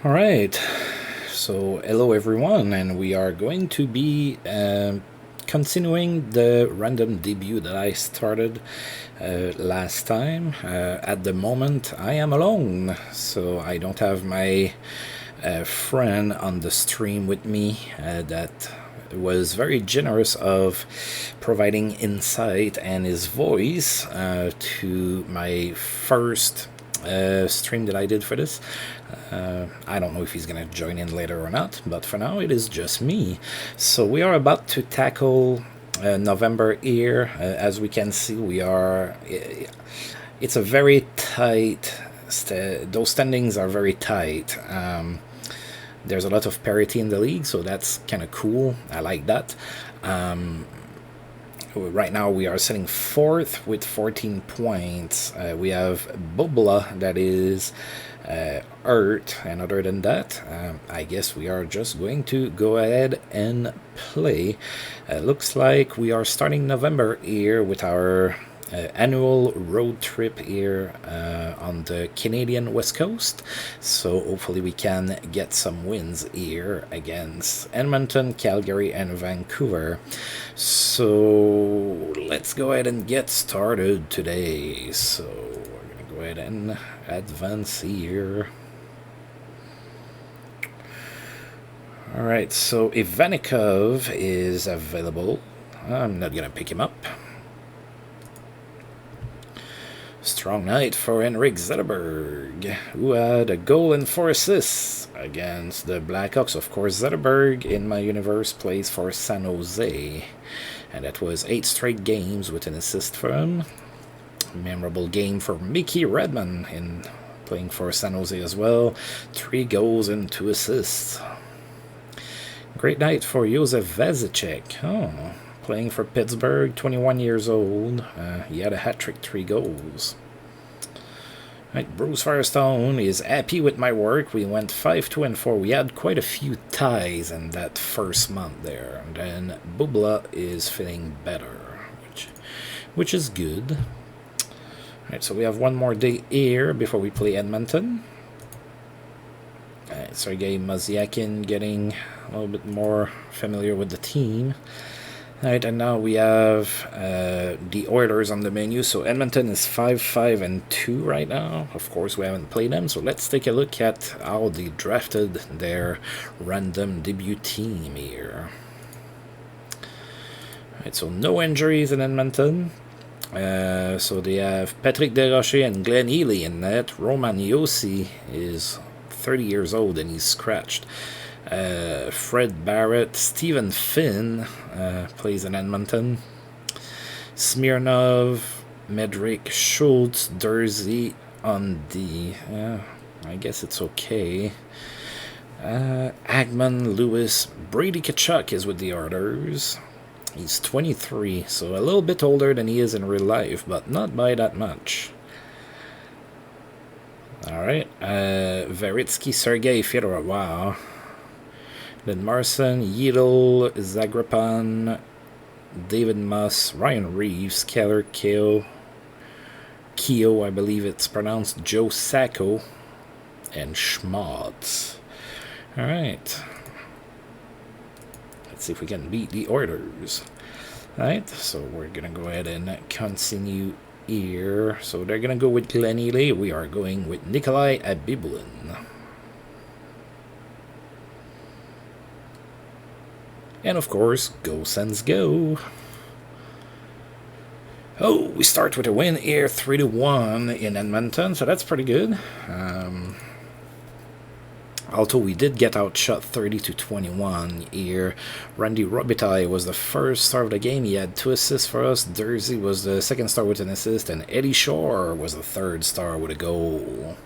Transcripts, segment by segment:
Alright, so hello everyone, and we are going to be continuing the random debut that I started last time. At the moment, I am alone, so I don't have my friend on the stream with me that was very generous of providing insight and his voice to my first stream that I did for this. I don't know if he's going to join in later or not, but for now it is just me. So we are about to tackle November here. As we can see, we are. It's a very tight. Those standings are very tight. There's a lot of parity in the league, so that's kind of cool. I like that. Right now we are sitting fourth with 14 points. We have Bubla that is Earth, and other than that, I guess we are just going to go ahead and play. Looks like we are starting November here with our annual road trip here on the Canadian West Coast. So hopefully we can get some wins here against Edmonton, Calgary, and Vancouver. So let's go ahead and get started today. So we're going to go ahead and advance here. Alright, so Ivanikov is available. I'm not going to pick him up. Strong night for Henrik Zetterberg, who had a goal and 4 assists against the Blackhawks. Of course, Zetterberg, in my universe, plays for San Jose, and that was 8 straight games with an assist for him. Memorable game for Mickey Redman in playing for San Jose as well. 3 goals and 2 assists. Great night for Josef Vazicek. Oh, playing for Pittsburgh, 21 years old. He had a hat-trick, 3 goals. Right, Bruce Firestone is happy with my work. We went 5-2-4. We had quite a few ties in that first month there. And then Bubla is feeling better, which is good. Right, so we have one more day here before we play Edmonton. Sergei Mazyakin getting a little bit more familiar with the team. Right, and now we have the Oilers on the menu. So Edmonton is 5-5-2 right now. Of course, we haven't played them, so let's take a look at how they drafted their random debut team here. Right, so no injuries in Edmonton. So they have Patrick Desrochers and Glenn Healy in net. Roman Josi is 30 years old and he's scratched. Fred Barrett, Stephen Finn plays in Edmonton. Smirnov, Medrick, Schultz, Dursey on D. I guess it's okay. Agman, Lewis, Brady Tkachuk is with the Oilers. He's 23, so a little bit older than he is in real life, but not by that much. Alright, Veritsky, Sergei Fedorov, wow. Then Marson, Yedel, Zagrapan, David Moss, Ryan Reeves, Keller, Keo, I believe it's pronounced, Joe Sacco, and Schmaltz. Alright. Let's see if we can beat the Oilers. Alright, so we're going to go ahead and continue here. So they're going to go with Glenn Healy. We are going with Nikolai Abibulin. And of course, go Sens go. Oh, we start with a win here, 3-1 in Edmonton, so that's pretty good. Although we did get outshot 30-21 here. Randy Robitaille was the first star of the game. He had 2 assists for us. Dursey was the second star with an assist, and Eddie Shore was the third star with a goal.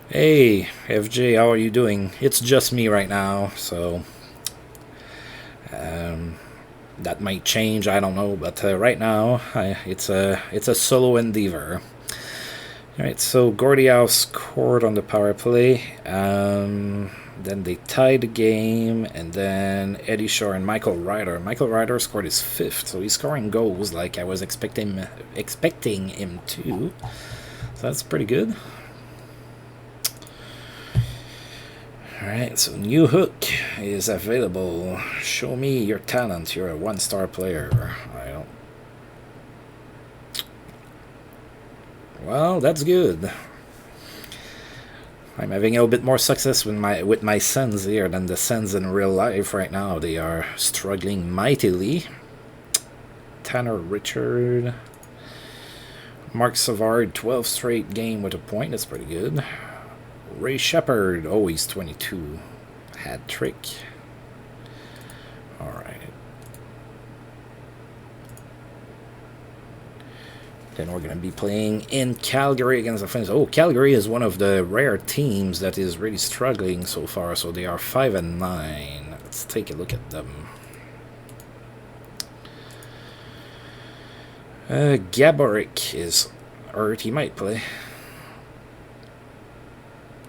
Hey, FJ, how are you doing? It's just me right now, so that might change, I don't know, but right now it's a solo endeavor. Alright, so Gordie Howe scored on the power play. Then they tied the game, and then Eddie Shore and Michael Ryder. Michael Ryder scored his 5th, so he's scoring goals like I was expecting him to. So that's pretty good. Alright, so new hook is available. Show me your talent. You're a 1-star player. I don't. Well, that's good. I'm having a little bit more success with my Sens here than the Sens in real life right now. They are struggling mightily. Tanner Richard. Mark Savard, 12 straight game with a point. That's pretty good. Ray Shepard, oh, he's 22. Hat trick. Alright. Then we're going to be playing in Calgary against the Flames. Oh, Calgary is one of the rare teams that is really struggling so far. So they are 5-9. Let's take a look at them. Gaborik is hurt. He might play.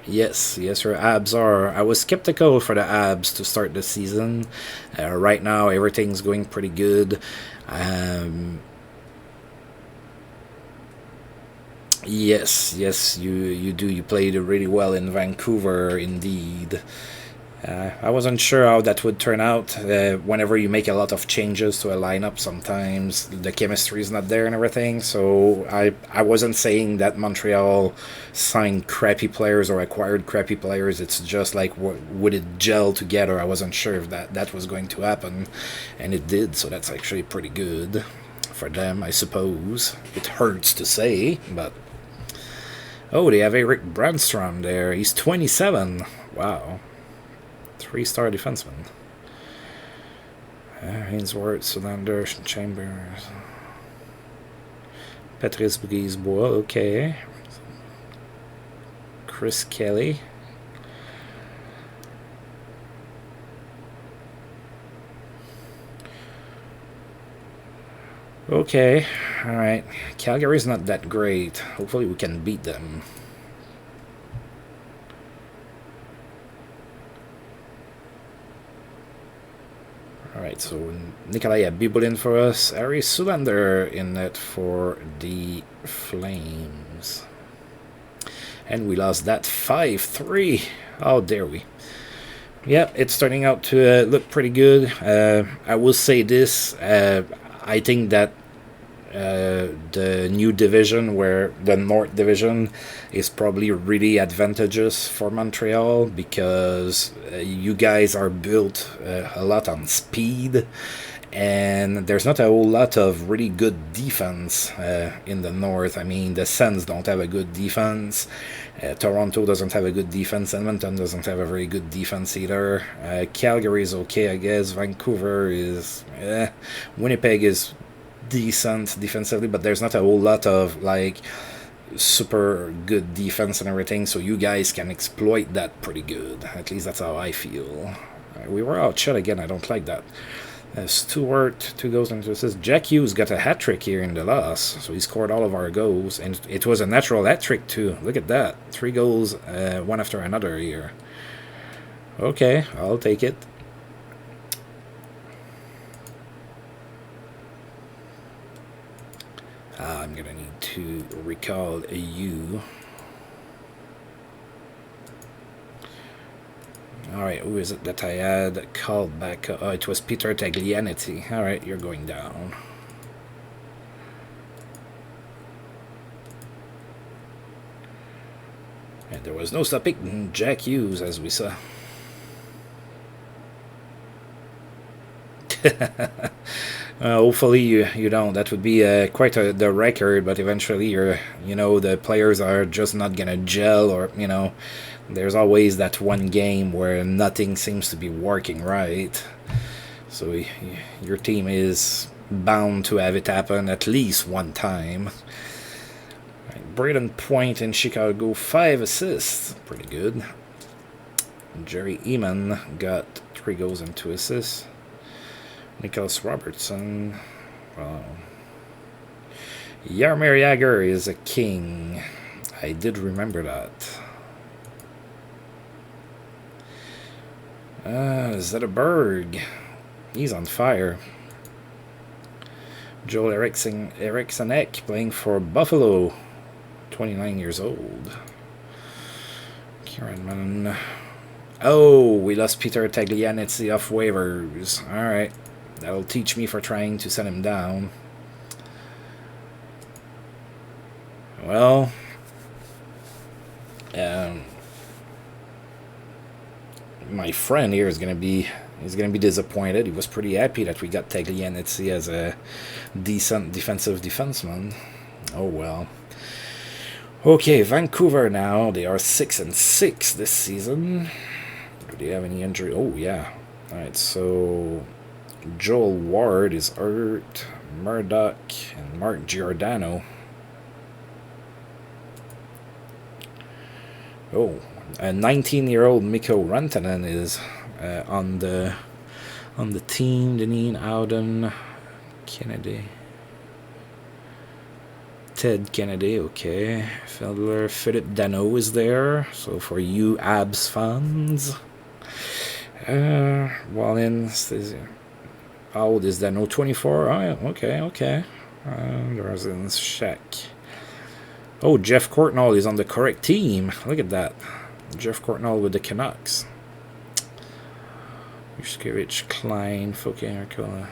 Yes, your abs are. I was skeptical for the abs to start the season. Right now, everything's going pretty good. Yes, you do. You played really well in Vancouver, indeed. I wasn't sure how that would turn out. Whenever you make a lot of changes to a lineup, sometimes the chemistry is not there and everything. So I wasn't saying that Montreal signed crappy players or acquired crappy players. It's just like, would it gel together? I wasn't sure if that was going to happen, and it did. So that's actually pretty good for them, I suppose. It hurts to say, but... Oh, they have Erik Brandstrom there. He's 27. Wow. 3-star defenseman. Hainsworth, Solander, Chambers. Patrice Brisebois, okay. Chris Kelly. Okay, alright. Calgary's not that great. Hopefully we can beat them. Alright, so Nikolai Abibulin for us. Harry Sulander in net for the Flames. And we lost that 5-3. How dare we. Yep, it's starting out to look pretty good. I will say this. I think that the new division, where the North Division, is probably really advantageous for Montreal, because you guys are built a lot on speed, and there's not a whole lot of really good defense in the North. I mean, the Sens don't have a good defense. Toronto doesn't have a good defense. Edmonton doesn't have a very good defense either. Calgary is okay, I guess. Vancouver is... Winnipeg is decent defensively, but there's not a whole lot of, like, super good defense and everything, so you guys can exploit that pretty good. At least that's how I feel. We were outshot again. I don't like that. Stewart, 2 goals and 2 assists. Jack Hughes got a hat-trick here in the loss, so he scored all of our goals, and it was a natural hat-trick too. Look at that. 3 goals, one after another here. Okay, I'll take it. I'm gonna need to recall a U. Alright, who is it that I had called back? Oh, it was Peter Taglianetti. Alright, you're going down. And there was no stopping Jack Hughes, as we saw. Hopefully you don't. That would be quite the record, but eventually the players are just not gonna gel, or there's always that one game where nothing seems to be working right. So your team is bound to have it happen at least one time. Right, Braden Point in Chicago, 5 assists, pretty good. Jerry Eman got 3 goals and 2 assists. Nicholas Robertson. Wow. Jaromir Jagr is a king. I did remember that. Zetterberg. He's on fire. Joel Eriksson playing for Buffalo. 29 years old. Kieran Oh, we lost Peter Taglianezzi off waivers. Alright. That'll teach me for trying to send him down. Well, my friend here is gonna be disappointed. He was pretty happy that we got Taglianezzi as a decent defensive defenseman. Oh well. Okay, Vancouver now. They are 6-6 this season. Do they have any injury? Oh yeah. All right, so Joel Ward is hurt. Murdoch and Mark Giordano. Oh, a 19-year-old Mikko Rantanen is on the team. Deneen Auden, Kennedy, Ted Kennedy. Okay, Felder, Philip Dano is there. So for you Abs fans, Wallins. How old is Dano? 24. Oh yeah, okay. There's in Shack. Oh, Jeff Courtnall is on the correct team. Look at that. Jeff Courtnall with the Canucks. Yushkevich, Klein, Foke, Arcola.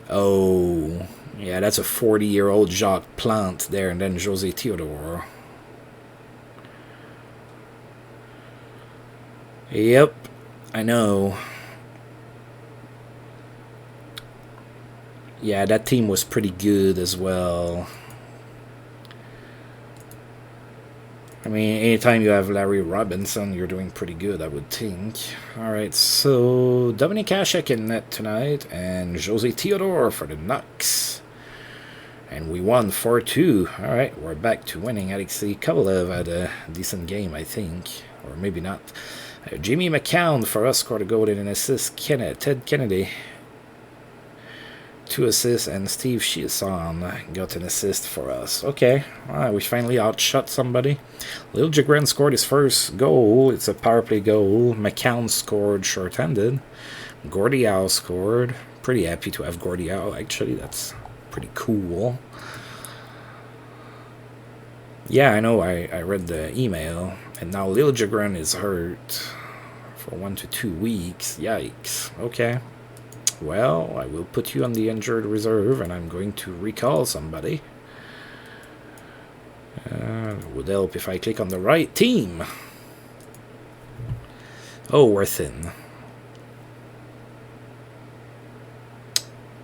Oh, yeah, that's a 40-year-old Jacques Plante there, and then Jose Theodore. Yep, I know. Yeah, that team was pretty good as well. I mean, anytime you have Larry Robinson, you're doing pretty good, I would think. Alright, so Dominik Hasek in net tonight, and Jose Theodore for the Nucks. And we won 4-2. Alright, we're back to winning. Alexei Kovalev had a decent game, I think. Or maybe not. Jimmy McCown for us scored a goal and an assist. Ted Kennedy, 2 assists, and Steve Chiasson got an assist for us. Okay, we finally outshot somebody. Lil Jagren scored his first goal. It's a power play goal. McCown scored short-handed. Gordie Howe scored. Pretty happy to have Gordie Howe, actually. That's pretty cool. Yeah, I know. I read the email. And now Lil Jagren is hurt for 1 to 2 weeks. Yikes. Okay. Well, I will put you on the injured reserve, and I'm going to recall somebody. Would help if I click on the right team. Oh, we're thin.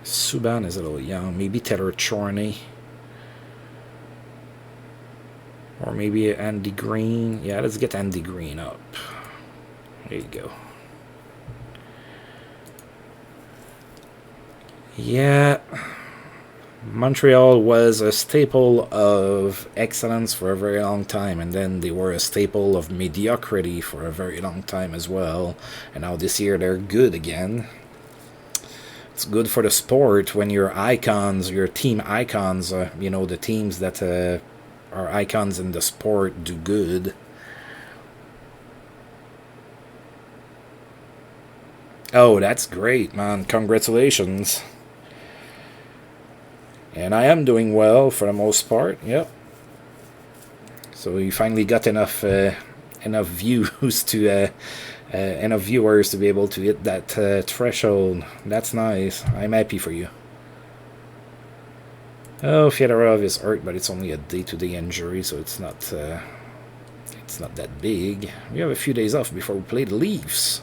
Subban is a little young. Maybe Taylor Chorney. Or maybe Andy Green. Yeah, let's get Andy Green up. There you go. Yeah, Montreal was a staple of excellence for a very long time, and then they were a staple of mediocrity for a very long time as well. And now this year they're good again. It's good for the sport when your icons, your team icons, you know, the teams that are icons in the sport do good. Oh, that's great, man. Congratulations. And I am doing well for the most part. Yep. So you finally got enough views to enough viewers to be able to hit that threshold. That's nice. I'm happy for you. Oh, Fedorov is hurt, but it's only a day-to-day injury, so it's not that big. We have a few days off before we play the Leafs.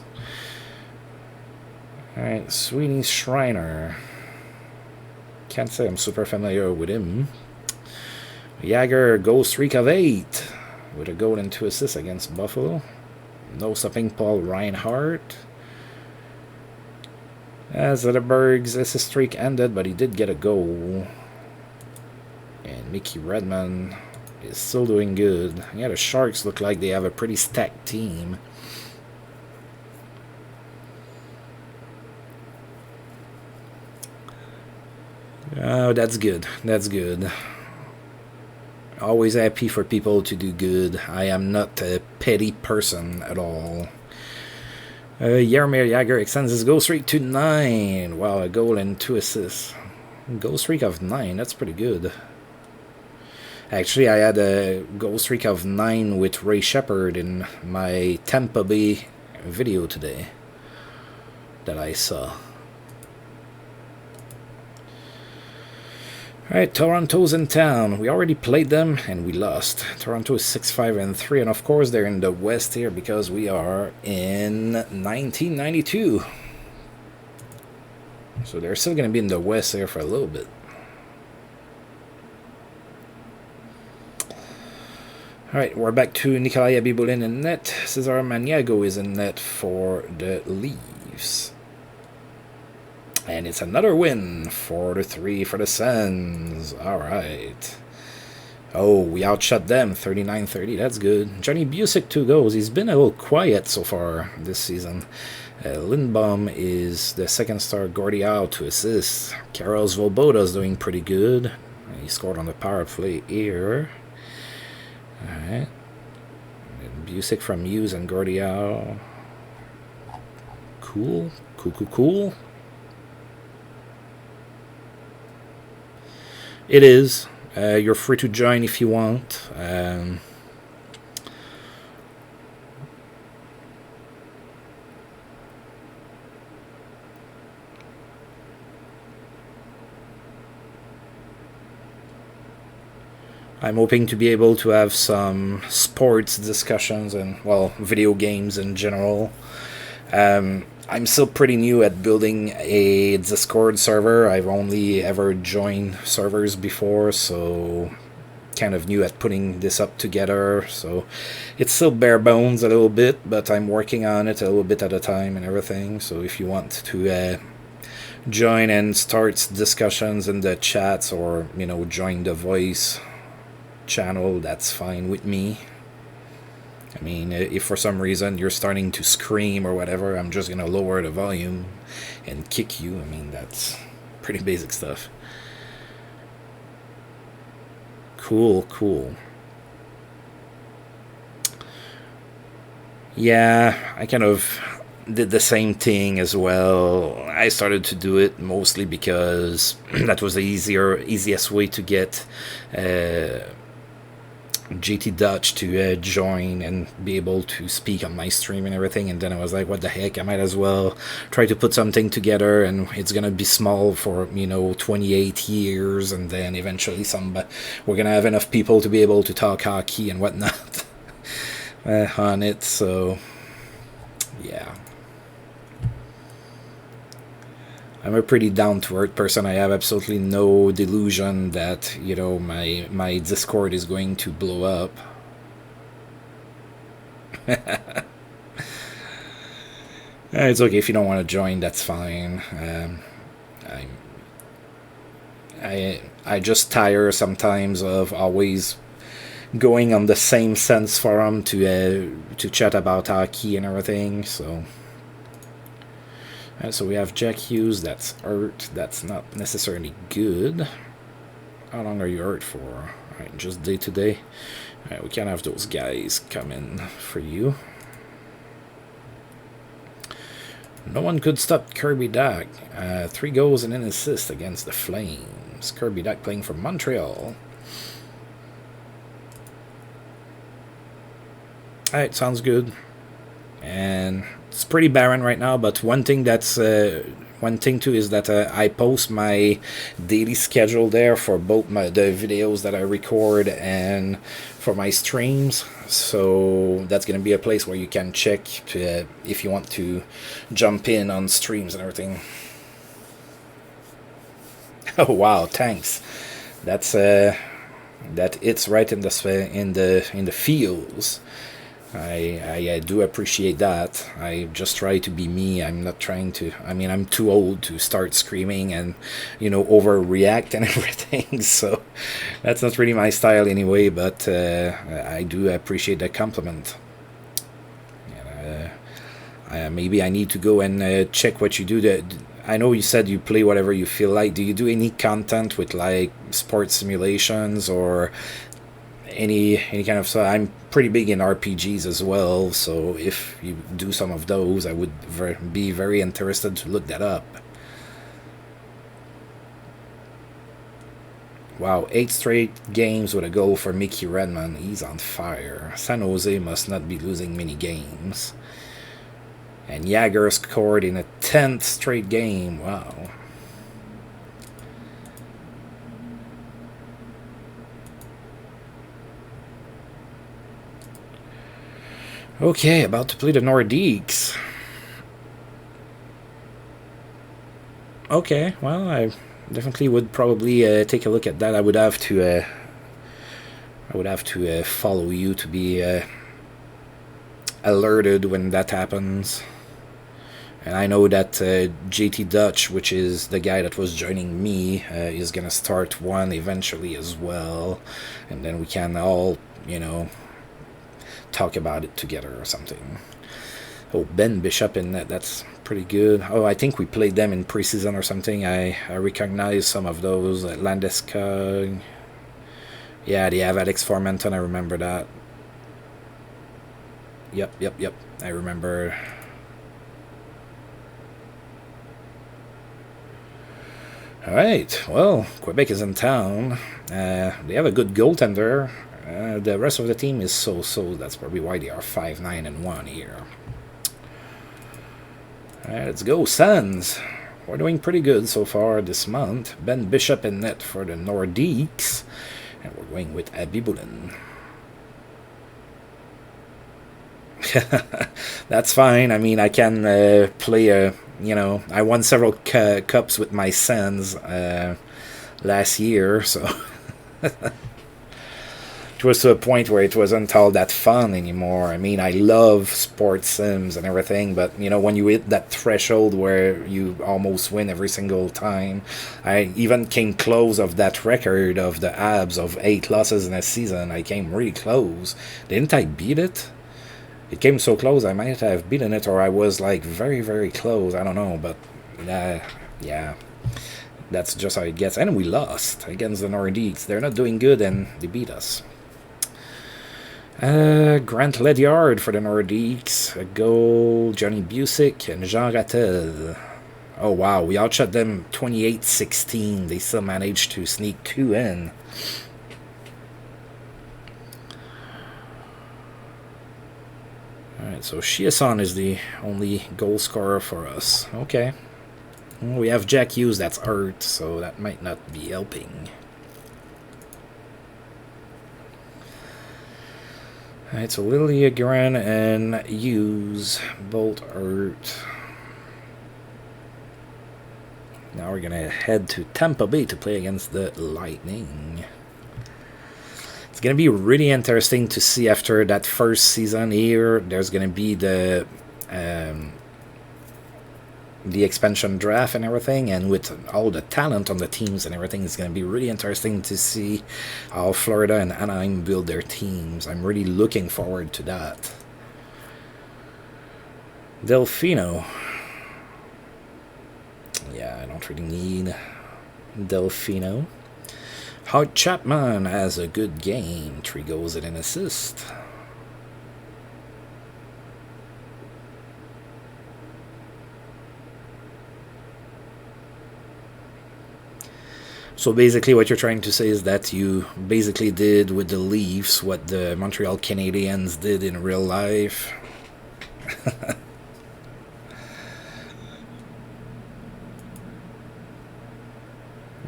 All right, Sweeney Schreiner. Can't say I'm super familiar with him. Jagger goal streak of 8 with a goal and 2 assists against Buffalo. No stopping Paul Reinhardt. Zetterberg's assist streak ended, but he did get a goal. And Mickey Redmond is still doing good. Yeah, the Sharks look like they have a pretty stacked team. Oh, that's good. That's good. Always happy for people to do good. I am not a petty person at all. Jaromir Jagr extends his goal streak to 9. Wow, a goal and 2 assists. Goal streak of 9, that's pretty good. Actually, I had a goal streak of 9 with Ray Shepard in my Tampa Bay video today that I saw. Alright, Toronto's in town. We already played them and we lost. Toronto is 6-5-3, and of course they're in the West here because we are in 1992. So they're still going to be in the West here for a little bit. Alright, we're back to Nikolai Abibulin in net. Cesar Maniago is in net for the Leafs. And it's another win, 4-3 for the Sens. Alright. Oh, we outshot them, 39-30. That's good. Johnny Busick, 2 goals. He's been a little quiet so far this season. Lindbaum is the second star. Gordie Howe, 2 assists. Karel Svoboda's doing pretty good. He scored on the power play here. Alright. Busick from Hughes and Gordie Howe. Cool. Cool. It is. You're free to join if you want. I'm hoping to be able to have some sports discussions and, well, video games in general. I'm still pretty new at building a Discord server. I've only ever joined servers before, so kind of new at putting this up together. So it's still bare bones a little bit, but I'm working on it a little bit at a time and everything. So if you want to join and start discussions in the chats, or, you know, join the voice channel, that's fine with me. I mean, if for some reason you're starting to scream or whatever, I'm just going to lower the volume and kick you. I mean, that's pretty basic stuff. Cool. Yeah, I kind of did the same thing as well. I started to do it mostly because that was the easiest way to get JT Dutch to join and be able to speak on my stream and everything, and then I was like, what the heck, I might as well try to put something together, and it's gonna be small for, you know, 28 years, and then eventually we're gonna have enough people to be able to talk hockey and whatnot on it. So yeah, I'm a pretty down-to-earth person. I have absolutely no delusion that, you know, my Discord is going to blow up. It's okay if you don't want to join, that's fine. I just tire sometimes of always going on the same Sens forum to chat about hockey and everything, so... So we have Jack Hughes, that's hurt. That's not necessarily good. How long are you hurt for? Alright, just day to day. Alright, we can't have those guys come in for you. No one could stop Kirby Dach. 3 goals and an assist against the Flames. Kirby Dach playing for Montreal. Alright, sounds good. And it's pretty barren right now, but one thing too is that I post my daily schedule there for both the videos that I record and for my streams. So that's going to be a place where you can check if you want to jump in on streams and everything. Oh wow, thanks. That's that it's right in the feels. I do appreciate that. I just try to be me. I'm not trying to... I mean, I'm too old to start screaming and, you know, overreact and everything. So that's not really my style anyway, but I do appreciate that compliment. Maybe I need to go and check what you do. I know you said you play whatever you feel like. Do you do any content with, like, sports simulations or... any kind of stuff? I'm pretty big in RPGs as well, so if you do some of those, I would be very interested to look that up. Wow, 8 straight games with a goal for Mickey Redmond. He's on fire. San Jose must not be losing many games. And Jagr scored in a 10th straight game. Wow. Okay, about to play the Nordiques. Okay, well, I definitely would probably take a look at that. I would have to follow you to be alerted when that happens. And I know that JT Dutch, which is the guy that was joining me, is gonna start one eventually as well, and then we can all, talk about it together or something. Oh, Ben Bishop in net, that's pretty good. Oh, I think we played them in preseason or something. I recognize some of those. Landeskog. Yeah, they have Alex Formenton, I remember that. Yep. I remember. Alright, well, Quebec is in town. They have a good goaltender. The rest of the team is so. That's probably why they are 5-9-1 here. Alright, let's go, Sens. We're doing pretty good so far this month. Ben Bishop in net for the Nordiques. And we're going with Abibulin. That's fine. I mean, I can play I won several cups with my Sens last year, so it was to a point where it wasn't all that fun anymore. I mean, I love sports sims and everything, but when you hit that threshold where you almost win every single time, I even came close of that record of the Abs of 8 losses in a season. I came really close. Didn't I beat it? It came so close, I might have beaten it, or I was like very, very close. I don't know, but yeah, that's just how it gets. And we lost against the Nordiques. They're not doing good, and they beat us. Grant Ledyard for the Nordiques. A goal, Johnny Busick and Jean Rattel. Oh wow, we outshot them 28-16. They still managed to sneak 2 in. Alright, so Chiasson is the only goal scorer for us. Okay. We have Jack Hughes that's hurt, so that might not be helping. Alright, so Liljegren and Hughes both hurt. Now we're gonna head to Tampa Bay to play against the Lightning. It's going to be really interesting to see after that first season here. There's going to be the expansion draft and everything, and with all the talent on the teams and everything, it's going to be really interesting to see how Florida and Anaheim build their teams. I'm really looking forward to that. Delfino. Yeah, I don't really need Delfino. Hart Chapman has a good game. 3 goals and an assist. So basically what you're trying to say is that you basically did with the Leafs what the Montreal Canadiens did in real life.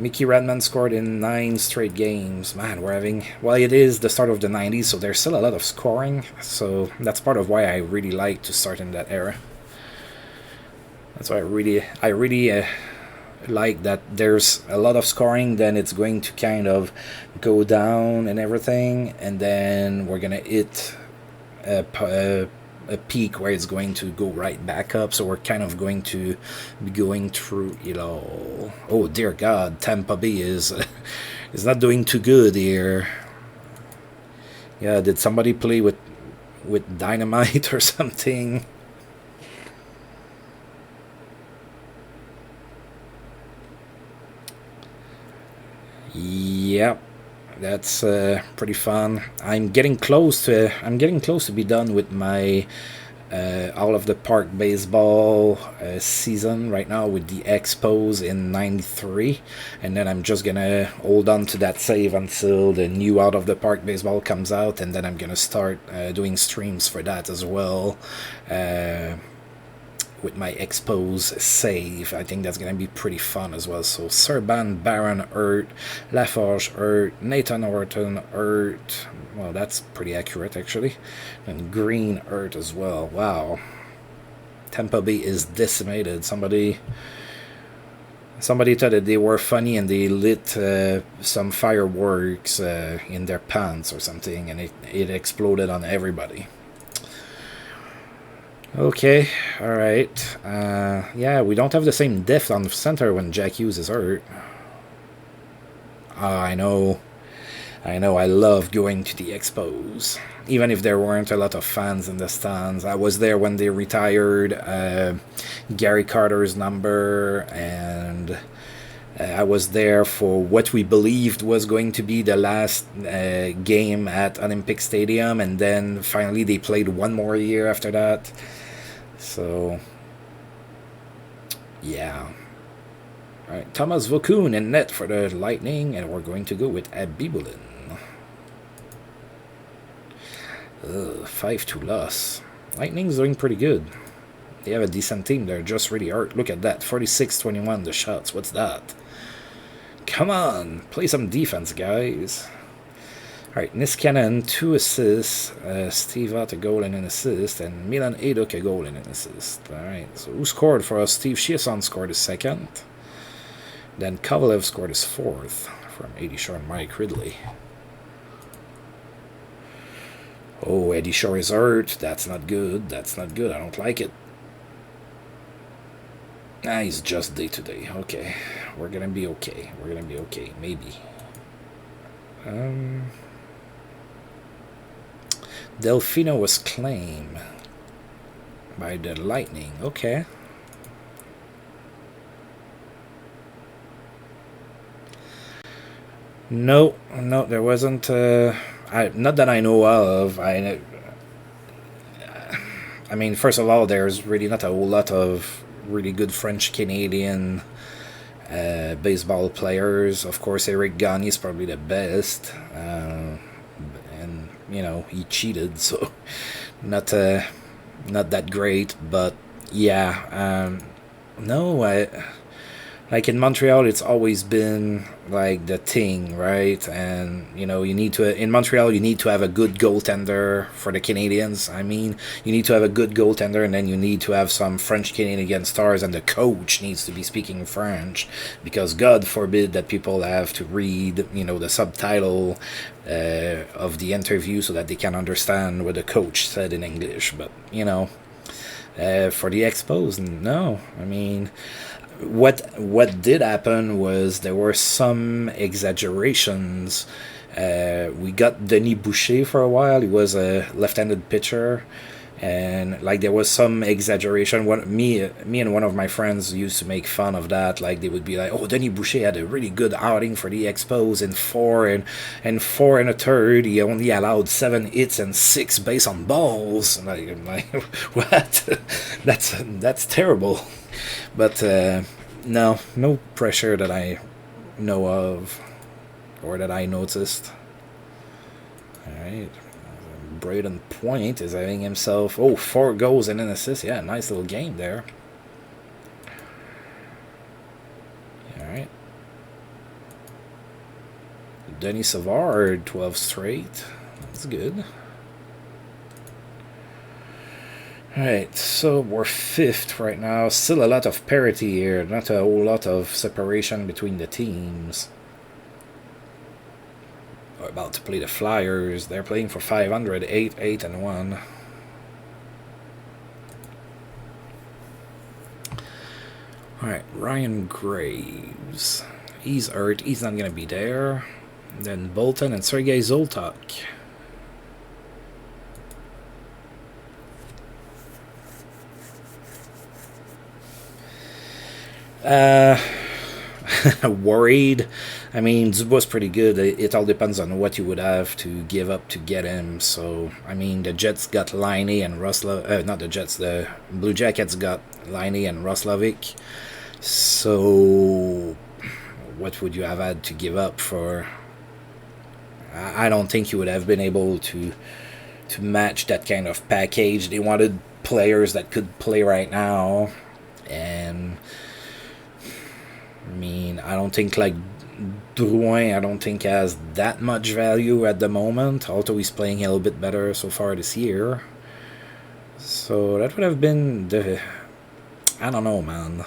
Mickey Redmond scored in 9 straight games. Man, we're having... Well, it is the start of the 90s, so there's still a lot of scoring. So that's part of why I really like to start in that era. That's why I really like that there's a lot of scoring, then it's going to kind of go down and everything. And then we're going to hit a peak where it's going to go right back up, so we're kind of going to be going through it all. Oh dear God, Tampa Bay is not doing too good here. Yeah, did somebody play with dynamite or something? Yep. That's pretty fun. I'm getting close to be done with my all of the park baseball season right now with the Expos in '93, and then I'm just gonna hold on to that save until the new Out of the Park baseball comes out, and then I'm gonna start doing streams for that as well. With my Expos save, I think that's gonna be pretty fun as well. So Serban, Baron, Hurt, Laforge, Hurt, Nathan Horton, Hurt. Well, that's pretty accurate actually. And Green, Hurt as well. Wow. Tampa Bay is decimated. Somebody thought that they were funny and they lit some fireworks in their pants or something, and it exploded on everybody. Okay, alright. Yeah, we don't have the same depth on the center when Jack Hughes is hurt. I know. I love going to the Expos. Even if there weren't a lot of fans in the stands. I was there when they retired Gary Carter's number, and I was there for what we believed was going to be the last game at Olympic Stadium, and then finally they played one more year after that. So, yeah. Alright, Thomas Vokoun in net for the Lightning, and we're going to go with Abibulin. 5-2 loss. Lightning's doing pretty good. They have a decent team. They're just really hurt. Look at that. 46-21 the shots. What's that? Come on. Play some defense, guys. Alright, Niskanen, 2 assists. Steve Ott a goal and an assist. And Milan Eduk a goal and an assist. Alright, so who scored for us? Steve Chiasson scored his second. Then Kovalev scored his fourth from Eddie Shore and Mike Ridley. Oh, Eddie Shore is hurt. That's not good. That's not good. I don't like it. He's just day-to-day. Okay. We're gonna be okay. We're gonna be okay. Maybe. Delfino was claimed by the Lightning. Okay. No, there wasn't. Not that I know of. I mean, first of all, there's really not a whole lot of really good French-Canadian baseball players. Of course, Eric Gagne is probably the best, and you know he cheated, so not that great. But yeah, no, like in Montreal, it's always been like the thing, right? And you know, in Montreal, you need to have a good goaltender for the Canadians. I mean, you need to have a good goaltender, and then you need to have some French-Canadian stars, and the coach needs to be speaking French, because God forbid that people have to read, you know, the subtitle of the interview so that they can understand what the coach said in English. But you know, for the Expos, no. I mean, what did happen was there were some exaggerations. We got Denis Boucher for a while. He was a left-handed pitcher, and like there was some exaggeration. Me and one of my friends used to make fun of that. Like they would be like, "Oh, Denis Boucher had a really good outing for the Expos in 4 and a third. He only allowed 7 hits and 6 base on balls." Like what? That's terrible. But no pressure that I know of or that I noticed. Alright. Braden Point is having himself 4 goals and an assist. Yeah, nice little game there. Alright. Denis Savard, 12 straight. That's good. Alright, so we're 5th right now. Still a lot of parity here. Not a whole lot of separation between the teams. We're about to play the Flyers. They're playing for 500, 8-1. Alright, Ryan Graves. He's hurt. He's not going to be there. Then Bolton and Sergei Zoltak. worried. I mean, Dubois pretty good. It all depends on what you would have to give up to get him. So, I mean, the Jets got Laine and not the Jets, the Blue Jackets got Laine and Roslovic. So, what would you have had to give up for? I don't think you would have been able to match that kind of package. They wanted players that could play right now, and I mean, I don't think like Drouin, I don't think has that much value at the moment, although he's playing a little bit better so far this year. So that would have been the, I don't know, man.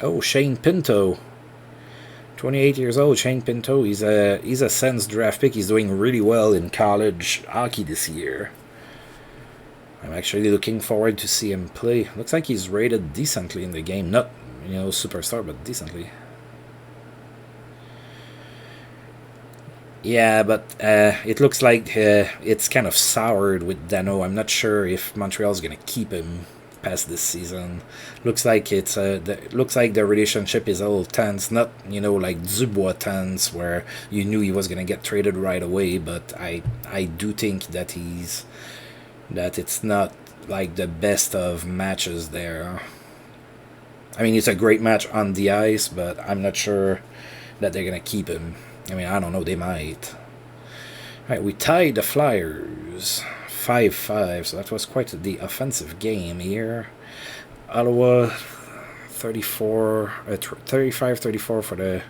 Oh, Shane Pinto. 28 years old, Shane Pinto. He's a Sens draft pick. He's doing really well in college hockey this year. I'm actually looking forward to see him play. Looks like he's rated decently in the game. Not, superstar, but decently. Yeah, but it looks like it's kind of soured with Dano. I'm not sure if Montreal's going to keep him past this season. Looks like the relationship is a little tense. Not like Dubois tense, where you knew he was going to get traded right away. But I do think that it's not like the best of matches there. I mean, it's a great match on the ice, but I'm not sure that they're going to keep him. I mean, I don't know, they might. Alright, we tied the Flyers 5-5, so that was quite the offensive game here. Ottawa 35-34 for the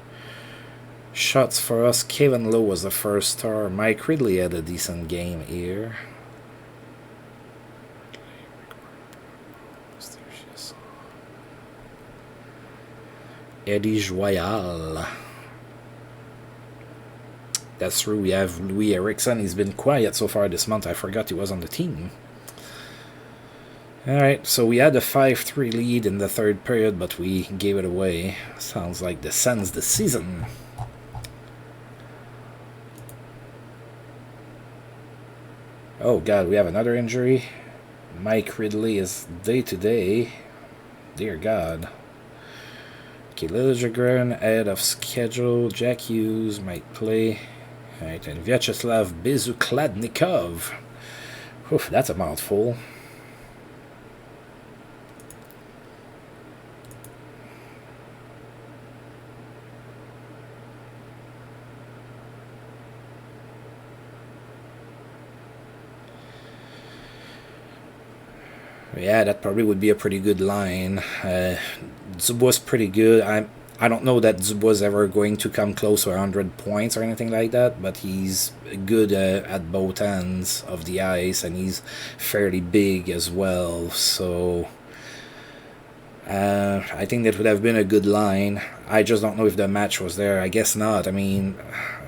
shots for us. Kevin Lowe was the first star. Mike Ridley had a decent game here. Eddie Joyal. That's true. We have Louis Eriksson. He's been quiet so far this month. I forgot he was on the team. Alright, so we had a 5-3 lead in the third period, but we gave it away. Sounds like the Sens this season. Oh god, we have another injury. Mike Ridley is day-to-day. Dear god. Okay, Liljegren ahead of schedule. Jack Hughes might play. Alright, and Vyacheslav Bezukladnikov. Oof, that's a mouthful. Yeah, that probably would be a pretty good line. Dubois pretty good. I don't know that Dubois ever going to come close to 100 points or anything like that, but he's good at both ends of the ice, and he's fairly big as well. So I think that would have been a good line. I just don't know if the match was there. I guess not. I mean,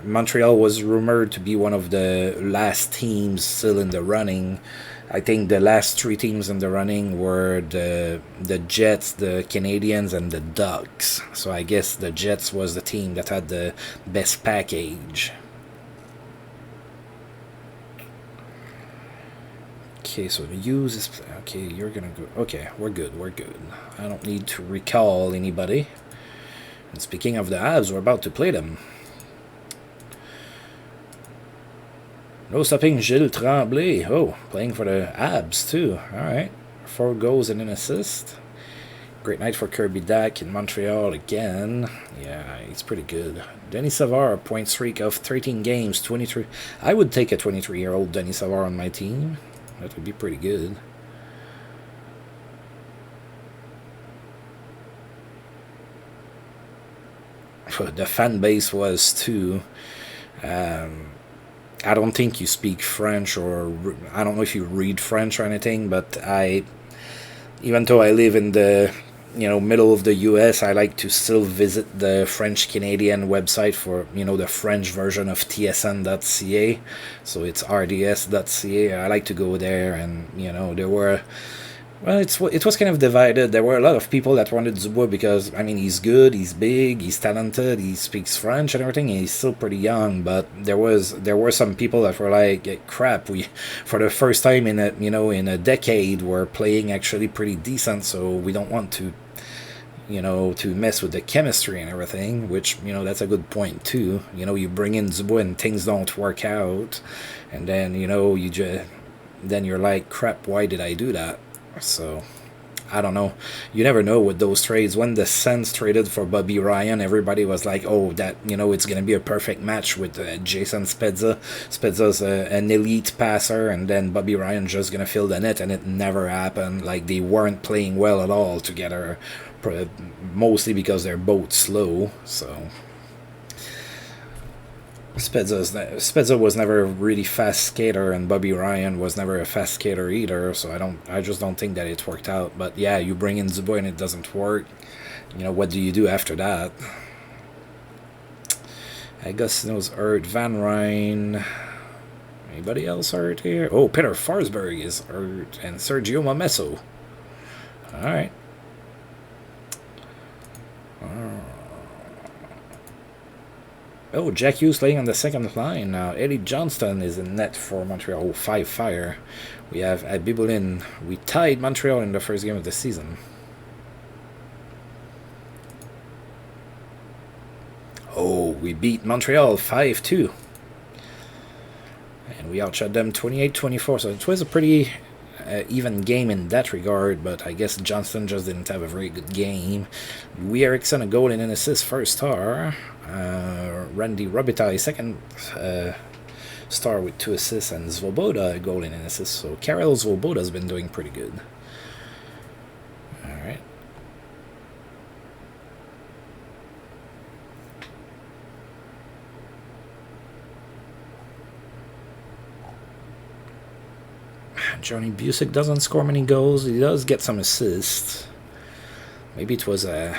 Montreal was rumored to be one of the last teams still in the running. I think the last three teams in the running were the Jets, the Canadiens, and the Ducks. So I guess the Jets was the team that had the best package. Okay, so the use is... Okay, you're gonna go... Okay, we're good. I don't need to recall anybody. And speaking of the Avs, we're about to play them. No stopping Gilles Tremblay. Oh, playing for the Abs too. Alright. 4 goals and an assist. Great night for Kirby Dach in Montreal again. Yeah, he's pretty good. Denis Savard, point streak of 13 games, 23. I would take a 23-year-old Denis Savard on my team. That would be pretty good. The fan base was too. I don't think you speak French, or I don't know if you read French or anything, but even though I live in the middle of the US, I like to still visit the French Canadian website for the French version of tsn.ca. So it's rds.ca. I like to go there, and there were Well, it was kind of divided. There were a lot of people that wanted Dubois because I mean he's good, he's big, he's talented, he speaks French and everything. And he's still pretty young, but there were some people that were like, "Crap, we for the first time in a decade we're playing actually pretty decent, so we don't want to mess with the chemistry and everything." Which that's a good point too. You bring in Dubois and things don't work out, and then then you're like, "Crap, why did I do that?" So, I don't know. You never know with those trades. When the Sens traded for Bobby Ryan, everybody was like, "Oh, it's going to be a perfect match with Jason Spezza. Spezza's an elite passer, and then Bobby Ryan just going to fill the net," and it never happened. Like, they weren't playing well at all together, mostly because they're both slow, so... Spezza was never a really fast skater, and Bobby Ryan was never a fast skater either. So I just don't think that it worked out. But yeah, you bring in Dubois and it doesn't work. What do you do after that? I guess knows hurt. Van Ryn. Anybody else hurt here? Oh, Peter Forsberg is hurt, and Sergio Momesso. All right. Oh, Jack Hughes playing on the second line now. Eddie Johnston is in net for Montreal. Oh, 5 fire. We have Abibulin. We tied Montreal in the first game of the season. Oh, we beat Montreal 5-2. And we outshot them 28-24. So it was a pretty even game in that regard, but I guess Johnston just didn't have a very good game. Louis Eriksson a goal and an assist, first star. Randy Robitaille second star with 2 assists, and Svoboda a goal and an assist. So Karel Svoboda's been doing pretty good. Alright. Johnny Busick doesn't score many goals. He does get some assists. Maybe it was a...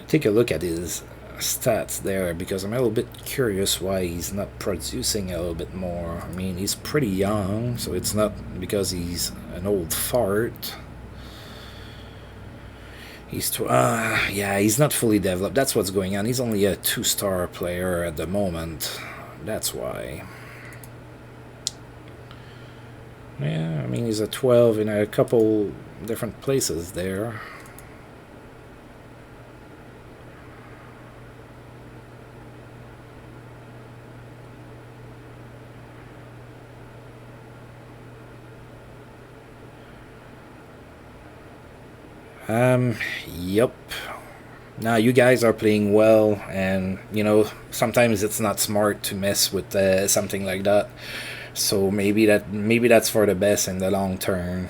take a look at his stats there, because I'm a little bit curious why he's not producing a little bit more. I mean, he's pretty young, so it's not because he's an old fart. He's he's not fully developed. That's what's going on. He's only a 2-star player at the moment. That's why. Yeah, I mean, he's a 12 in a couple different places there. Yep. Now you guys are playing well, and sometimes it's not smart to mess with something like that. So maybe that's for the best in the long term.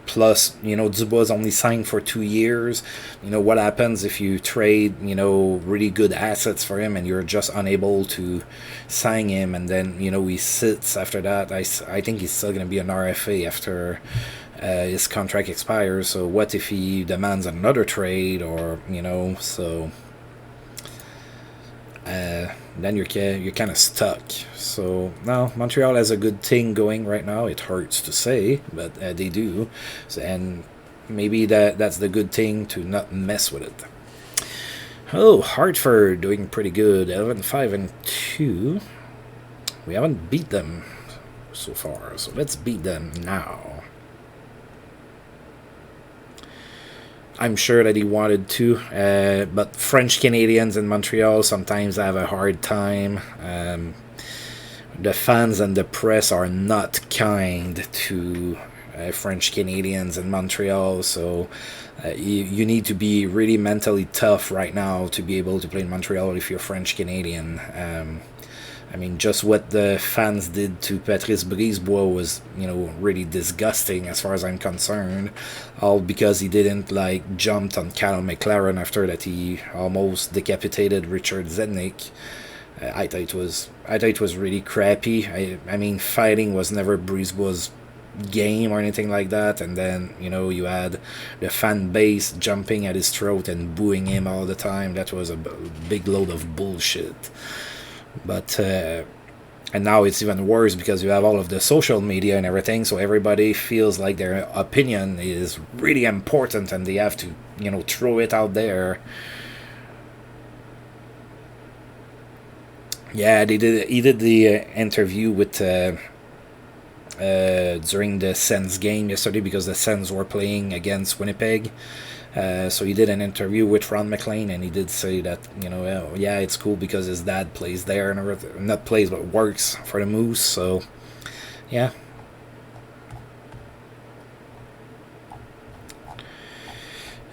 Plus, Dubois only signed for 2 years. What happens if you trade, really good assets for him, and you're just unable to sign him, and then he sits after that. I think he's still gonna be an RFA after his contract expires. So what if he demands another trade, or so. Then you're kind of stuck. So now Montreal has a good thing going right now. It hurts to say, but they do. So, and maybe that's the good thing, to not mess with it. Oh, Hartford doing pretty good. 11-5-2. We haven't beat them so far, so let's beat them now. I'm sure that he wanted to, but French Canadians in Montreal sometimes have a hard time. The fans and the press are not kind to French Canadians in Montreal, so you need to be really mentally tough right now to be able to play in Montreal if you're French Canadian. I mean, just what the fans did to Patrice Brisebois was, really disgusting as far as I'm concerned. All because he didn't, jumped on Cal McLaren after that he almost decapitated Richard Zednik. I thought it was really crappy. I mean, fighting was never Brisebois' game or anything like that, and then you had the fan base jumping at his throat and booing him all the time. That was a big load of bullshit. But And now it's even worse because you have all of the social media and everything, so everybody feels like their opinion is really important and they have to, throw it out there. Yeah, he did the interview with during the Sens game yesterday because the Sens were playing against Winnipeg. So he did an interview with Ron McLean, and he did say that, yeah, it's cool because his dad plays there and everything. Not plays, but works for the Moose. So, yeah.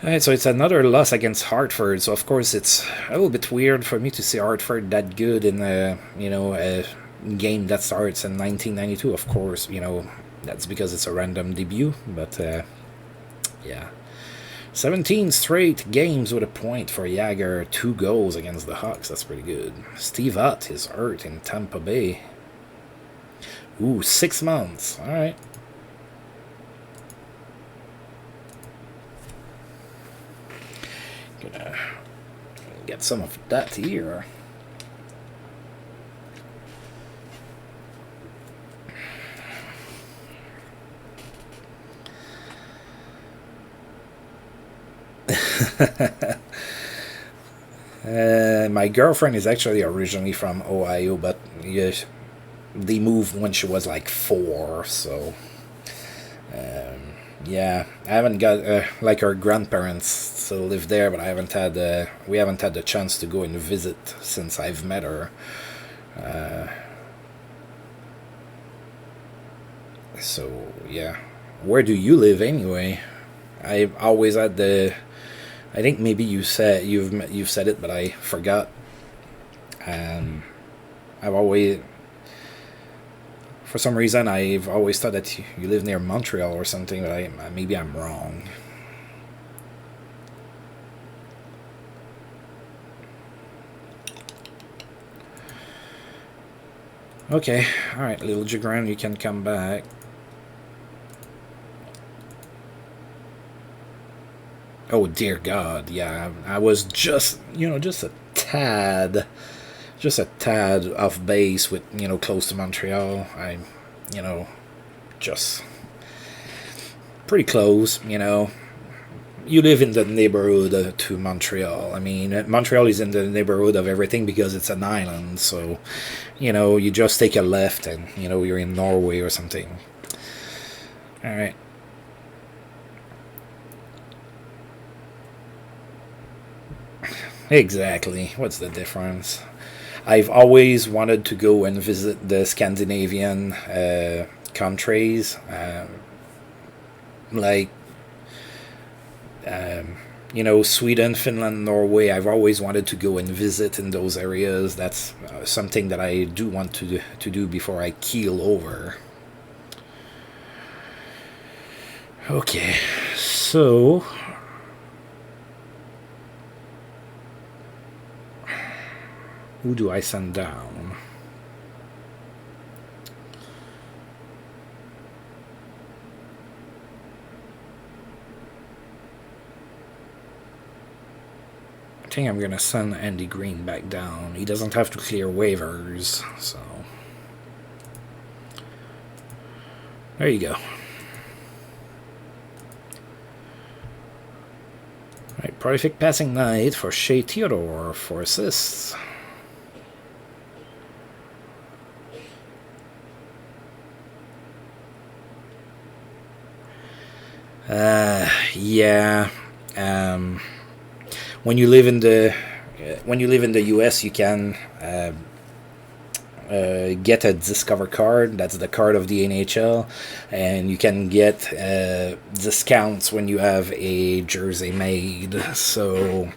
Alright, so it's another loss against Hartford. So of course it's a little bit weird for me to see Hartford that good in a game that starts in 1992. Of course, that's because it's a random debut. But yeah. 17 straight games with a point for Jagr, 2 goals against the Hawks. That's pretty good. Steve Hutt is hurt in Tampa Bay. Ooh, 6 months. All right. Gonna get some of that here. My girlfriend is actually originally from Ohio, but they moved when she was like 4, so yeah, I haven't got like her grandparents still live there, but we haven't had the chance to go and visit since I've met her. So yeah, where do you live anyway? I've always had I think maybe you've said it, but I forgot. I've always, for some reason, I've always thought that you live near Montreal or something, but maybe I'm wrong. Okay, all right, Little Jagran, you can come back. Oh dear God, yeah, I was just a tad off base with, close to Montreal. I, just pretty close, You live in the neighborhood to Montreal. I mean, Montreal is in the neighborhood of everything because it's an island, so, you just take a left and, you're in Norway or something. All right. Exactly. What's the difference? I've always wanted to go and visit the Scandinavian countries, like Sweden, Finland, Norway. I've always wanted to go and visit in those areas. That's something that I do want to do before I keel over. Okay, so who do I send down? I think I'm going to send Andy Green back down. He doesn't have to clear waivers, so there you go. Right, prolific passing night for Shea Theodore for assists. Yeah. When you live in the US, you can get a Discover card. That's the card of the NHL, and you can get discounts when you have a jersey made. So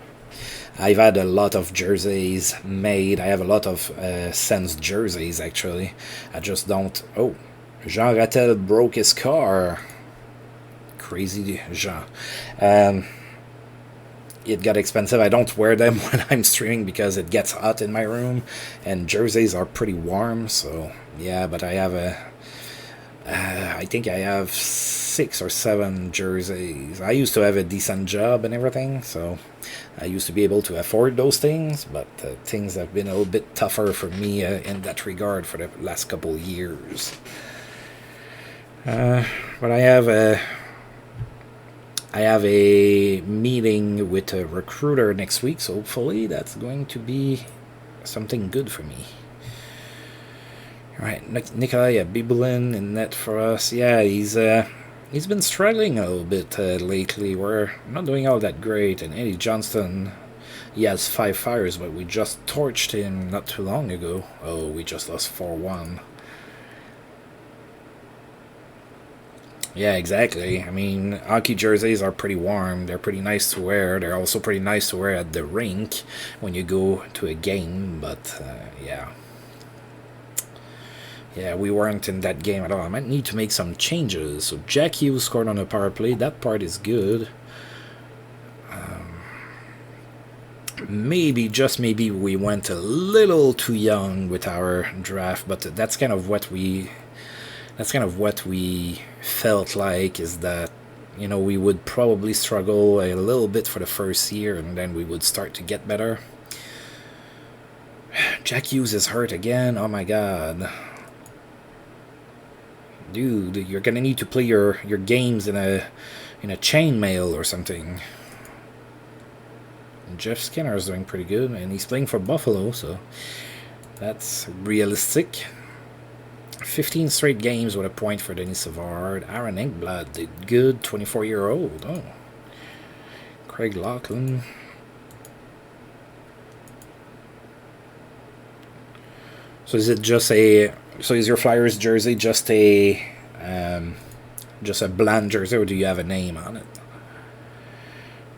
I've had a lot of jerseys made. I have a lot of Sens jerseys, actually. I just don't... Oh, Jean Rattel broke his car. Crazy Jean. It got expensive. I don't wear them when I'm streaming because it gets hot in my room, and jerseys are pretty warm, so yeah, but I have I think I have 6 or 7 jerseys. I used to have a decent job and everything, so I used to be able to afford those things, but things have been a little bit tougher for me in that regard for the last couple of years. But I have a meeting with a recruiter next week, so hopefully that's going to be something good for me. All right, Nikolai Bibulin in net for us. Yeah, he's been struggling a little bit lately. We're not doing all that great. And Eddie Johnston, he has 5 fires, but we just torched him not too long ago. Oh, we just lost 4-1. Yeah, exactly. I mean, hockey jerseys are pretty warm. They're pretty nice to wear. They're also pretty nice to wear at the rink when you go to a game. But, yeah. Yeah, we weren't in that game at all. I might need to make some changes. So Jack Hughes scored on a power play. That part is good. Maybe, just maybe, we went a little too young with our draft. But that's kind of what we felt like, is that, you know, we would probably struggle a little bit for the first year, and then we would start to get better. Jack Hughes is hurt again. Oh my god. Dude, you're gonna need to play your games in a chainmail or something. And Jeff Skinner is doing pretty good, and he's playing for Buffalo, so that's realistic. 15 straight games with a point for Denis Savard. Aaron Inkblad did good, 24-year-old. Oh. Craig Laughlin. So is it just so is your Flyers jersey just a bland jersey, or do you have a name on it?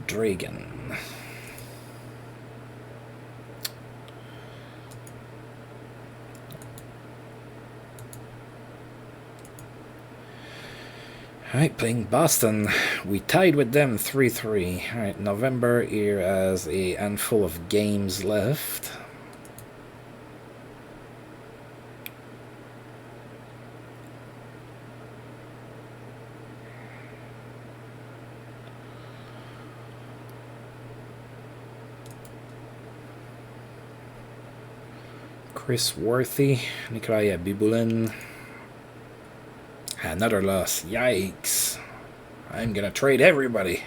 Dragon. Alright, playing Boston. We tied with them 3-3. Alright, November here has a handful of games left. Chris Worthy, Nikolai Bibulin. Another loss. Yikes. I'm gonna trade everybody.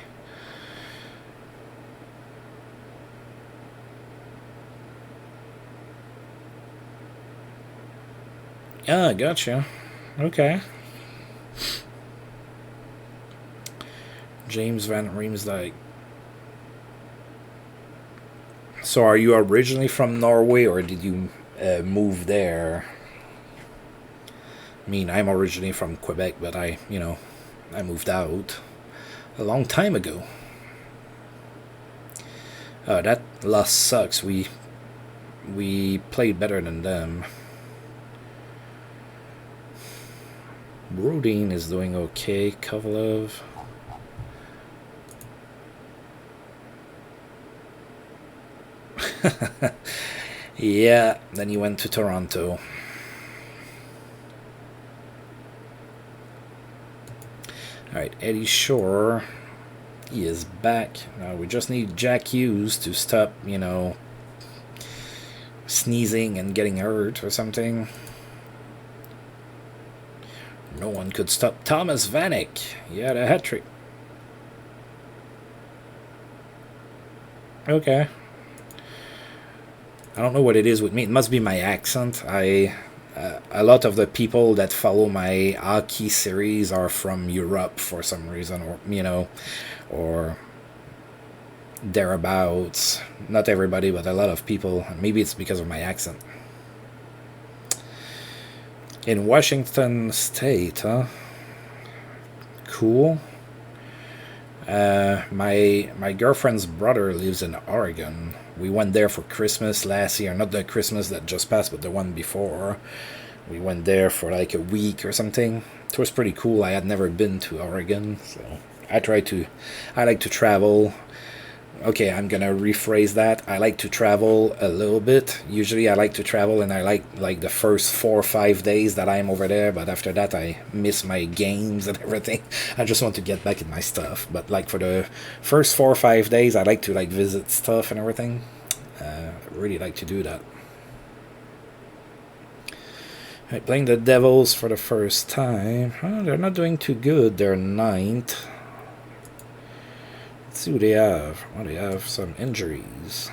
Ah, gotcha. Okay. James Van Riemsdyk. So are you originally from Norway, or did you move there? I mean, I'm originally from Quebec, but I moved out a long time ago. That loss sucks. We played better than them. Brodin is doing okay. Kovalev. Yeah, then he went to Toronto. Alright, Eddie Shore. He is back. Now we just need Jack Hughes to stop, sneezing and getting hurt or something. No one could stop Thomas Vanek. He had a hat trick. Okay. I don't know what it is with me. It must be my accent. A lot of the people that follow my hockey series are from Europe for some reason, or thereabouts. Not everybody, but a lot of people. Maybe it's because of my accent. In Washington State, huh? Cool. My girlfriend's brother lives in Oregon. We went there for Christmas last year. Not the Christmas that just passed, but the one before. We went there for like a week or something. It was pretty cool. I had never been to Oregon, so I like to travel okay, I'm gonna rephrase that. I like to travel a little bit. Usually I like to travel and I like the first 4 or 5 days that I'm over there, but after that I miss my games and everything. I just want to get back in my stuff. But like for the first 4 or 5 days I like to like visit stuff and everything. I really like to do that. Right, playing the Devils for the first time. Oh, they're not doing too good. They're ninth. Let's see what they have. Oh, they have some injuries.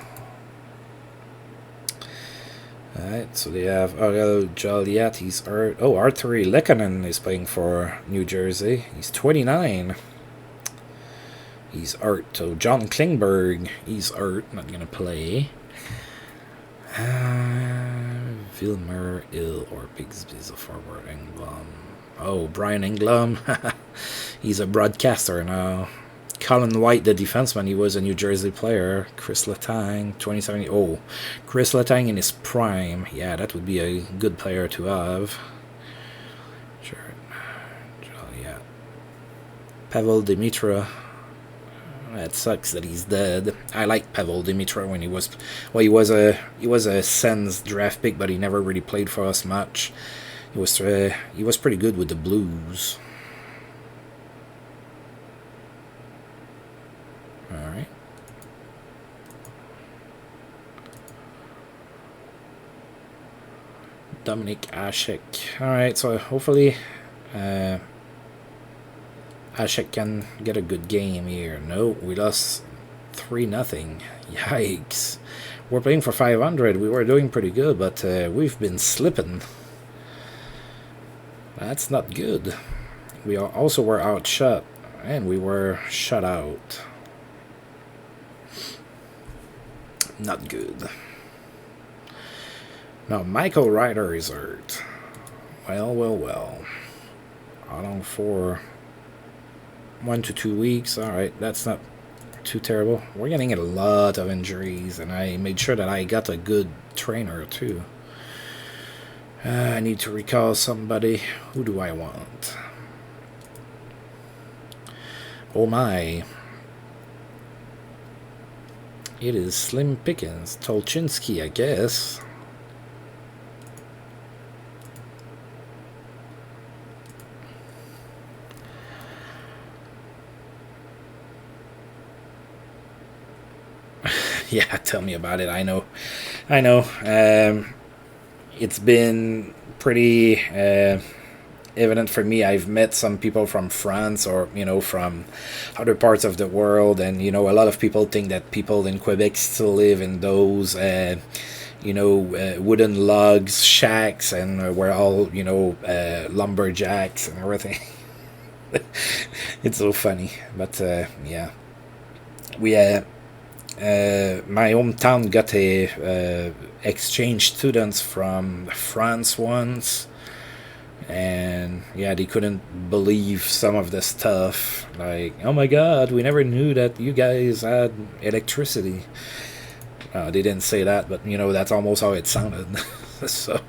Alright, so they have Aurel Joliet. He's hurt. Oh, Arturi Lekkonen is playing for New Jersey. He's 29. He's hurt. So John Klingberg, he's hurt. Not going to play. Vilmer, Ill, or Bigsby's a forward. Engblom. Oh, Brian Engblom. He's a broadcaster now. Colin White, the defenseman, he was a New Jersey player. Chris Letang, 2070. Oh, Chris Letang in his prime. Yeah, that would be a good player to have. Sure. Yeah. Pavel Dimitra. That sucks that he's dead. I like Pavel Dimitra when he was, well, he was a Sens draft pick, but he never really played for us much. He was pretty good with the Blues. All right. Dominic Hasek. All right, so hopefully Hasek can get a good game here. No, we lost 3-0. Yikes. We're playing for 500. We were doing pretty good, but we've been slipping. That's not good. We also were outshot, and we were shut out. Not good. Now, Michael Ryder is hurt. Well. How long for? 1 to 2 weeks. Alright, that's not too terrible. We're getting a lot of injuries, and I made sure that I got a good trainer, too. I need to recall somebody. Who do I want? Oh my. It is Slim Pickens. Tolchinsky, I guess. Yeah, tell me about it. I know. It's been pretty evident for me. I've met some people from France or, from other parts of the world. And, a lot of people think that people in Quebec still live in those, wooden logs, shacks, and we're all, lumberjacks and everything. It's so funny. But, yeah. My hometown got a exchange students from France once, and yeah, they couldn't believe some of the stuff. Like, oh my God, we never knew that you guys had electricity. They didn't say that, but that's almost how it sounded. So,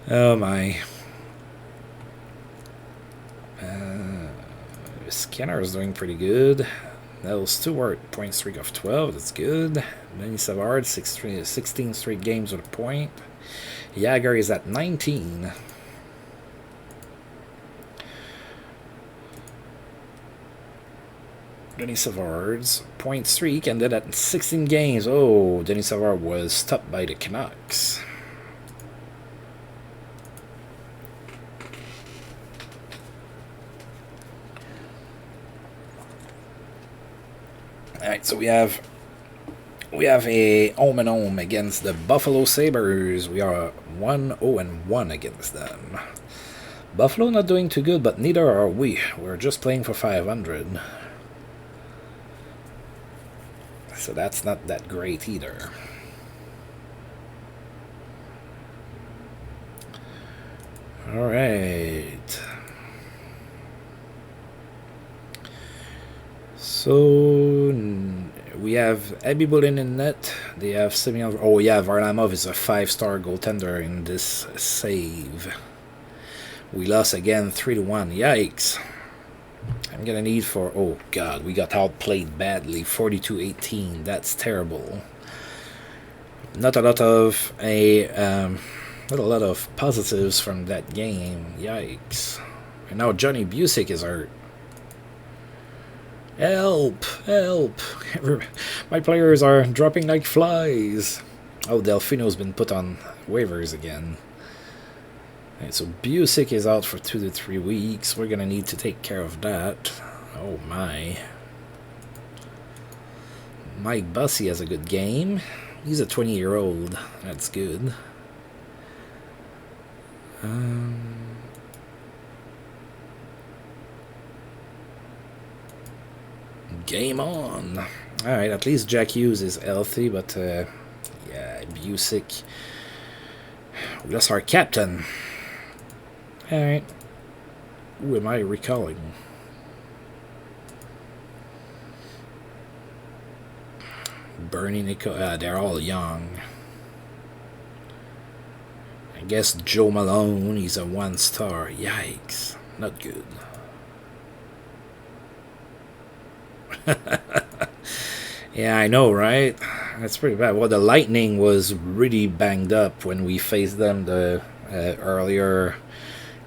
oh my. Skinner is doing pretty good. Nell Stewart, point streak of 12. That's good. Denis Savard, 16 straight games with a point. Jagger is at 19. Denis Savard's point streak ended at 16 games. Oh, Denis Savard was stopped by the Canucks. Alright, so we have a home and home against the Buffalo Sabres. We are 1-0-1 against them. Buffalo not doing too good, but neither are we. We're just playing for 500. So that's not that great either. Alright. So we have Abby Bulin in net. They have Semyon. Oh yeah, Varlamov is a 5-star goaltender in this save. We lost again 3-1. Yikes. I'm gonna need for... Oh god, we got outplayed badly. 42-18. That's terrible. Not a lot of not a lot of positives from that game. Yikes. And now Johnny Busick is hurt. Help! Help! My players are dropping like flies. Oh, Delfino's been put on waivers again. Right, so Busick is out for 2 to 3 weeks. We're gonna need to take care of that. Oh my. Mike Bussey has a good game. He's a 20-year-old. That's good. Game on. Alright, at least Jack Hughes is healthy, but yeah, Busick. We lost our captain. Alright. Who am I recalling? Bernie Nico. They're all young. I guess Joe Malone, he's a 1-star. Yikes. Not good. Yeah, I know, right? That's pretty bad. Well, the Lightning was really banged up when we faced them earlier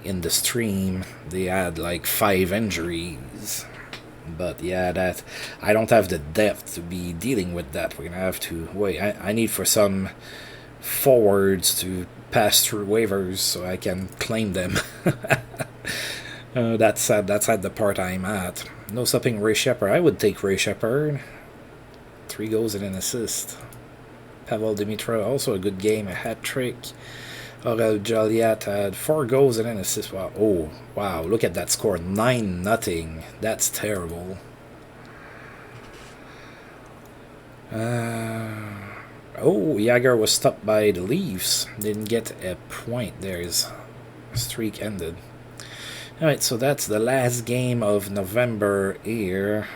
in the stream. They had like 5 injuries. But yeah, that I don't have the depth to be dealing with that. We're gonna have to wait. I need for some forwards to pass through waivers so I can claim them. That's sad. That's at the part I'm at. No stopping Ray Shepard. I would take Ray Shepard. 3 goals and an assist. Pavel Dimitrov, also a good game, a hat trick. Aurel Joliat had 4 goals and an assist. Wow. Oh, wow. Look at that score. 9-0. That's terrible. Oh, Jagger was stopped by the Leafs. Didn't get a point there. His streak ended. Alright, so that's the last game of November here.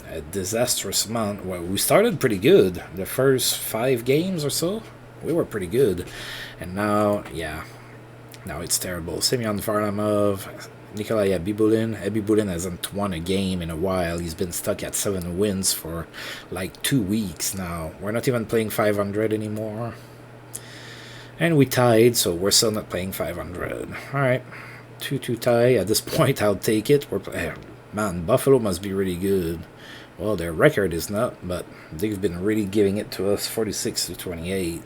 A disastrous month. Well, we started pretty good. The first 5 games or so, we were pretty good. And now, yeah, now it's terrible. Semyon Varlamov, Nikolai Abibulin. Abibulin hasn't won a game in a while. He's been stuck at 7 wins for like 2 weeks now. We're not even playing 500 anymore. And we tied, so we're still not playing 500. Alright, 2-2 tie. At this point, I'll take it. Man, Buffalo must be really good. Well, their record is not, but they've been really giving it to us, 46-28.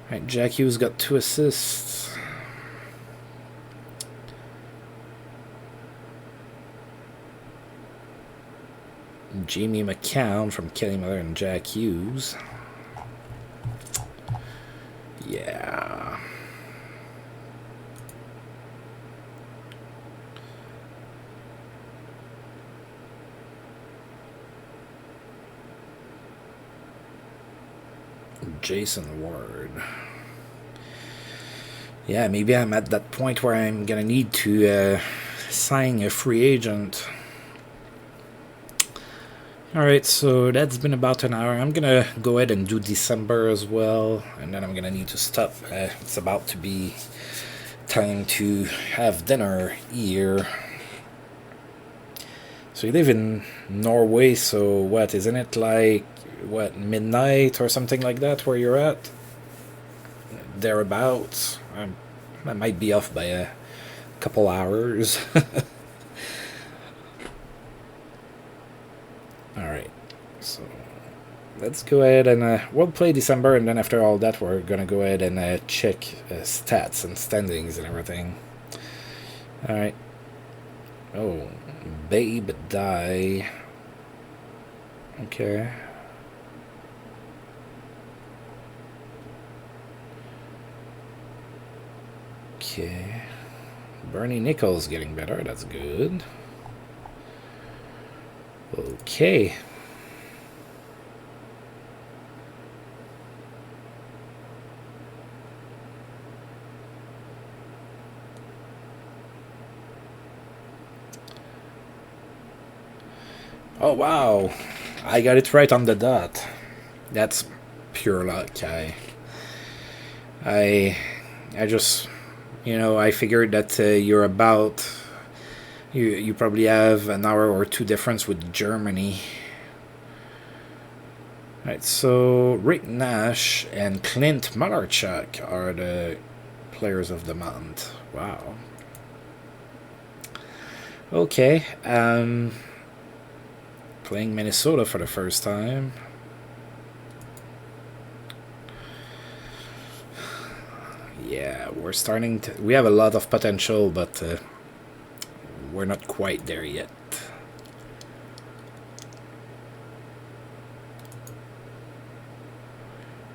Right, Jack Hughes got 2 assists. Jamie McCown from Kelly Miller and Jack Hughes. Yeah. Jason Ward. Yeah, maybe I'm at that point where I'm gonna need to sign a free agent. Alright, so that's been about an hour. I'm gonna go ahead and do December as well, and then I'm gonna need to stop. It's about to be time to have dinner here. So you live in Norway, so what, isn't it like, what, midnight or something like that where you're at? Thereabouts. I might be off by a couple hours. Alright, so let's go ahead and we'll play December, and then after all that we're gonna go ahead and check stats and standings and everything. Alright. Oh, Babe Die. Okay. Okay. Bernie Nichols getting better. That's good. Okay. Oh wow, I got it right on the dot. That's pure luck. I just, you know, I figured that you're about You probably have an hour or two difference with Germany. Right, so Rick Nash and Clint Malarchuk are the players of the month. Wow. Okay, playing Minnesota for the first time. Yeah, we're starting to... We have a lot of potential, but we're not quite there yet.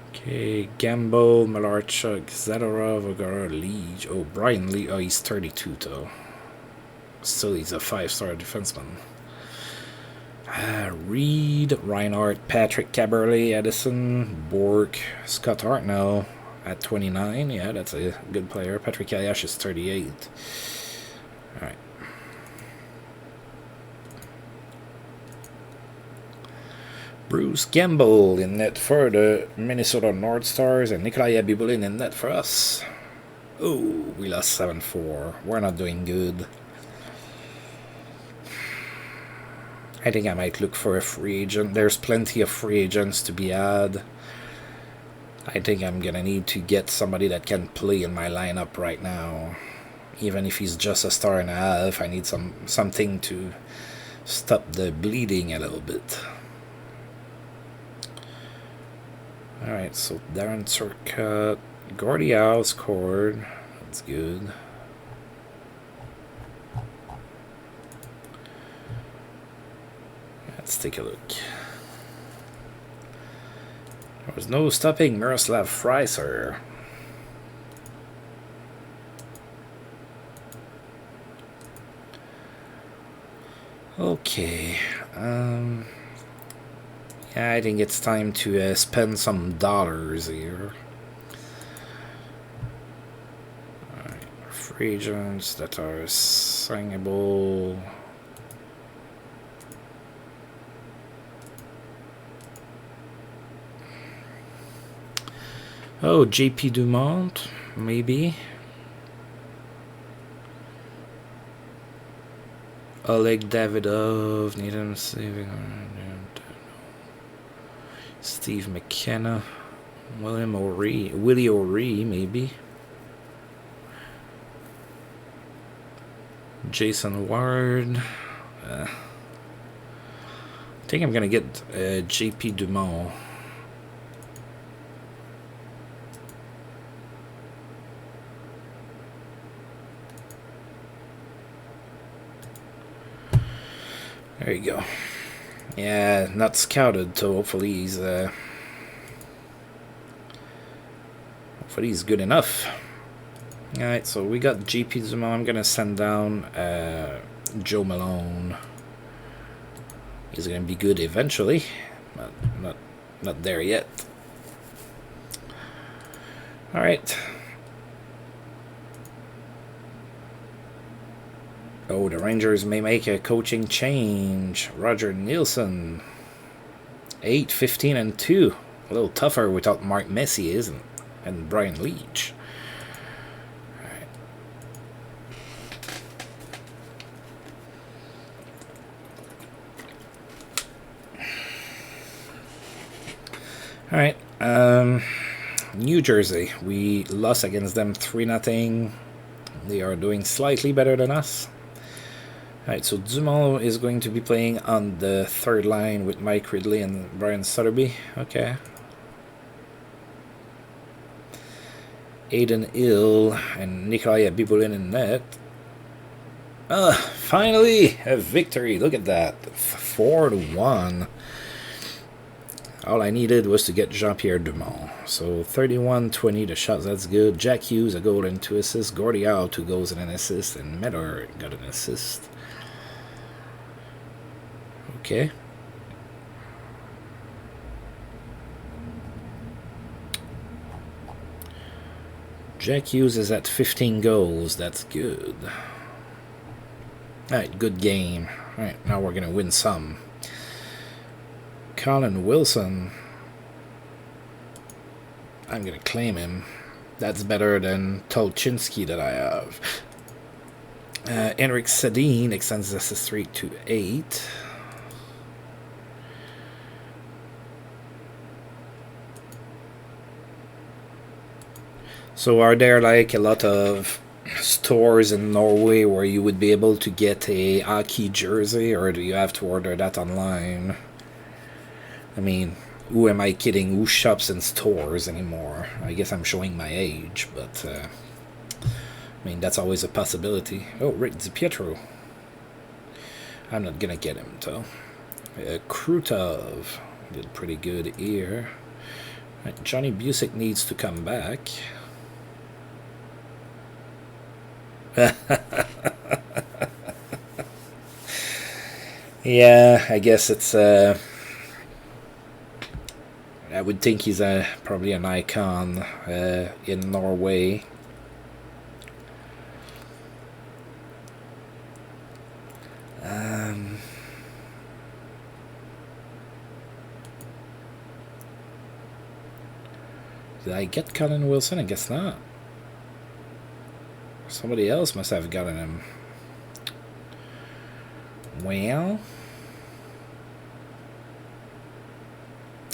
Okay, Gamble, Malarchuk, Zadorov, Ogara, Leach. Oh, Brian Lee. Oh, he's 32 though. Still, he's a 5-star defenseman. Reed, Reinhardt, Patrick Caberlet, Edison, Bork, Scott Hartnell at 29. Yeah, that's a good player. Patrick Ayash is 38. Alright. Bruce Gamble in net for the Minnesota North Stars, and Nikolai Abibulin in net for us. Oh, we lost 7-4. We're not doing good. I think I might look for a free agent. There's plenty of free agents to be had. I think I'm gonna need to get somebody that can play in my lineup right now. Even if he's just a star and a half, I need something to stop the bleeding a little bit. Alright, so Darren Turcotte, Gordie Howe scored. That's good. Let's take a look. There was no stopping Miroslav Freiser. Okay. Yeah, I think it's time to spend some dollars here. Alright, free agents that are signable. Oh, JP Dumont, maybe. Oleg Davidov, Needham saving. Steve McKenna, Willie O'Ree, maybe. Jason Ward. I think I'm gonna get JP Dumont. There you go. Yeah, not scouted, so hopefully he's good enough. Alright, so we got JP Dumont. I'm gonna send down Joe Malone. He's gonna be good eventually, but not there yet. Alright. Oh, the Rangers may make a coaching change. Roger Nielsen. 8, 15, and 2. A little tougher without Mark Messier, isn't it? And Brian Leach. Alright. New Jersey. We lost against them 3-0. They are doing slightly better than us. Alright, so Dumont is going to be playing on the third line with Mike Ridley and Brian Sutterby. Okay. Aiden Hill and Nikolai Abibulin in net. Finally a victory. Look at that. 4-1. All I needed was to get Jean-Pierre Dumont. So 31-20 the shots, that's good. Jack Hughes, a goal and 2 assists. Gordie Howe, 2 goals and an assist. And Miller got an assist. Okay. Jack Hughes is at 15 goals. That's good. Alright, good game. Alright, now we're going to win some. Colin Wilson. I'm going to claim him. That's better than Tolchinsky that I have. Henrik Sedin extends the assist rate to 8. So are there like a lot of stores in Norway where you would be able to get a hockey jersey, or do you have to order that online? I mean, who am I kidding? Who shops in stores anymore? I guess I'm showing my age, but I mean, that's always a possibility. Oh, Rick DiPietro. I'm not gonna get him, though. Krutov did pretty good here. Right, Johnny Busick needs to come back. Yeah, I guess it's I would think he's probably an icon in Norway. Did I get Colin Wilson? I guess not. Somebody else must have gotten him. Well,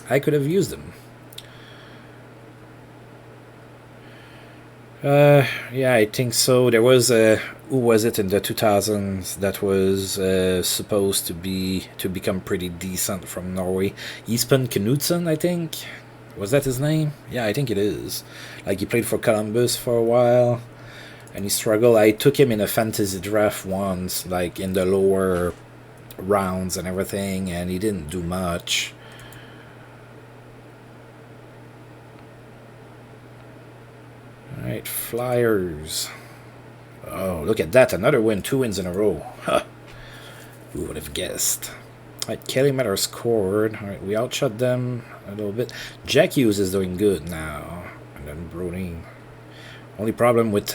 I could have used him. Yeah, I think so. There was who was it in the 2000s that was supposed to become pretty decent from Norway? Espen Knutsen, I think. Was that his name? Yeah, I think it is. Like, he played for Columbus for a while, and he struggled. I took him in a fantasy draft once, like in the lower rounds and everything, and he didn't do much. Alright, Flyers. Oh, look at that. Another win. 2 wins in a row. Huh. Who would have guessed? Alright, Kelly Matter scored. Alright, we outshot them a little bit. Jack Hughes is doing good now. And then Brodin. Only problem with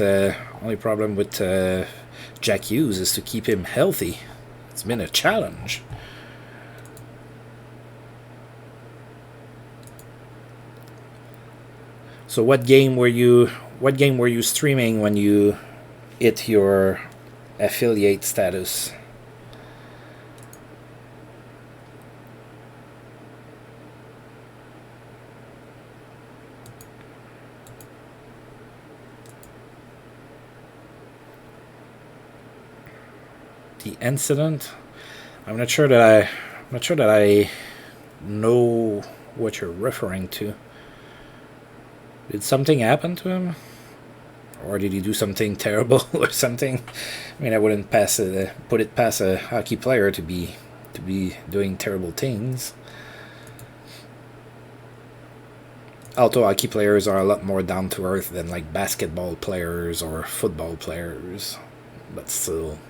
Jack Hughes is to keep him healthy. It's been a challenge. So what game were you streaming when you hit your affiliate status? The incident? I'm not sure that I know what you're referring to. Did something happen to him? Or did he do something terrible or something? I mean, I wouldn't put it past a hockey player to be doing terrible things. Although hockey players are a lot more down to earth than like basketball players or football players, but still.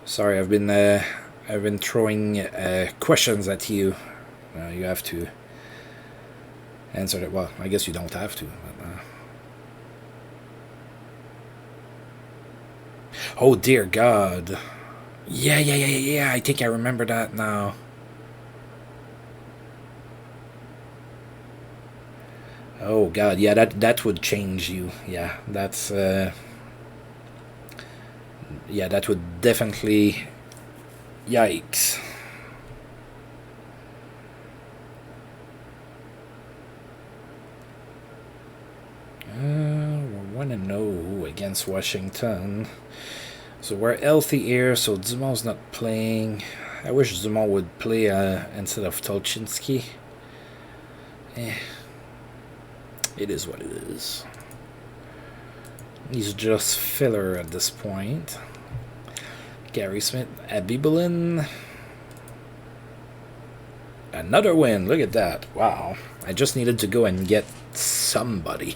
Sorry, I've been throwing questions at you. You have to answer it. Well, I guess you don't have to. But, oh dear God! Yeah. I think I remember that now. Oh God, yeah, that would change you. Yeah, that's. Yeah, that would definitely... Yikes. We're 1-0 against Washington. So we're healthy here, so Dumont's not playing. I wish Dumont would play instead of Tolchinski. It is what it is. He's just filler at this point. Gary Smith, Abibulin. Another win. Look at that. Wow. I just needed to go and get somebody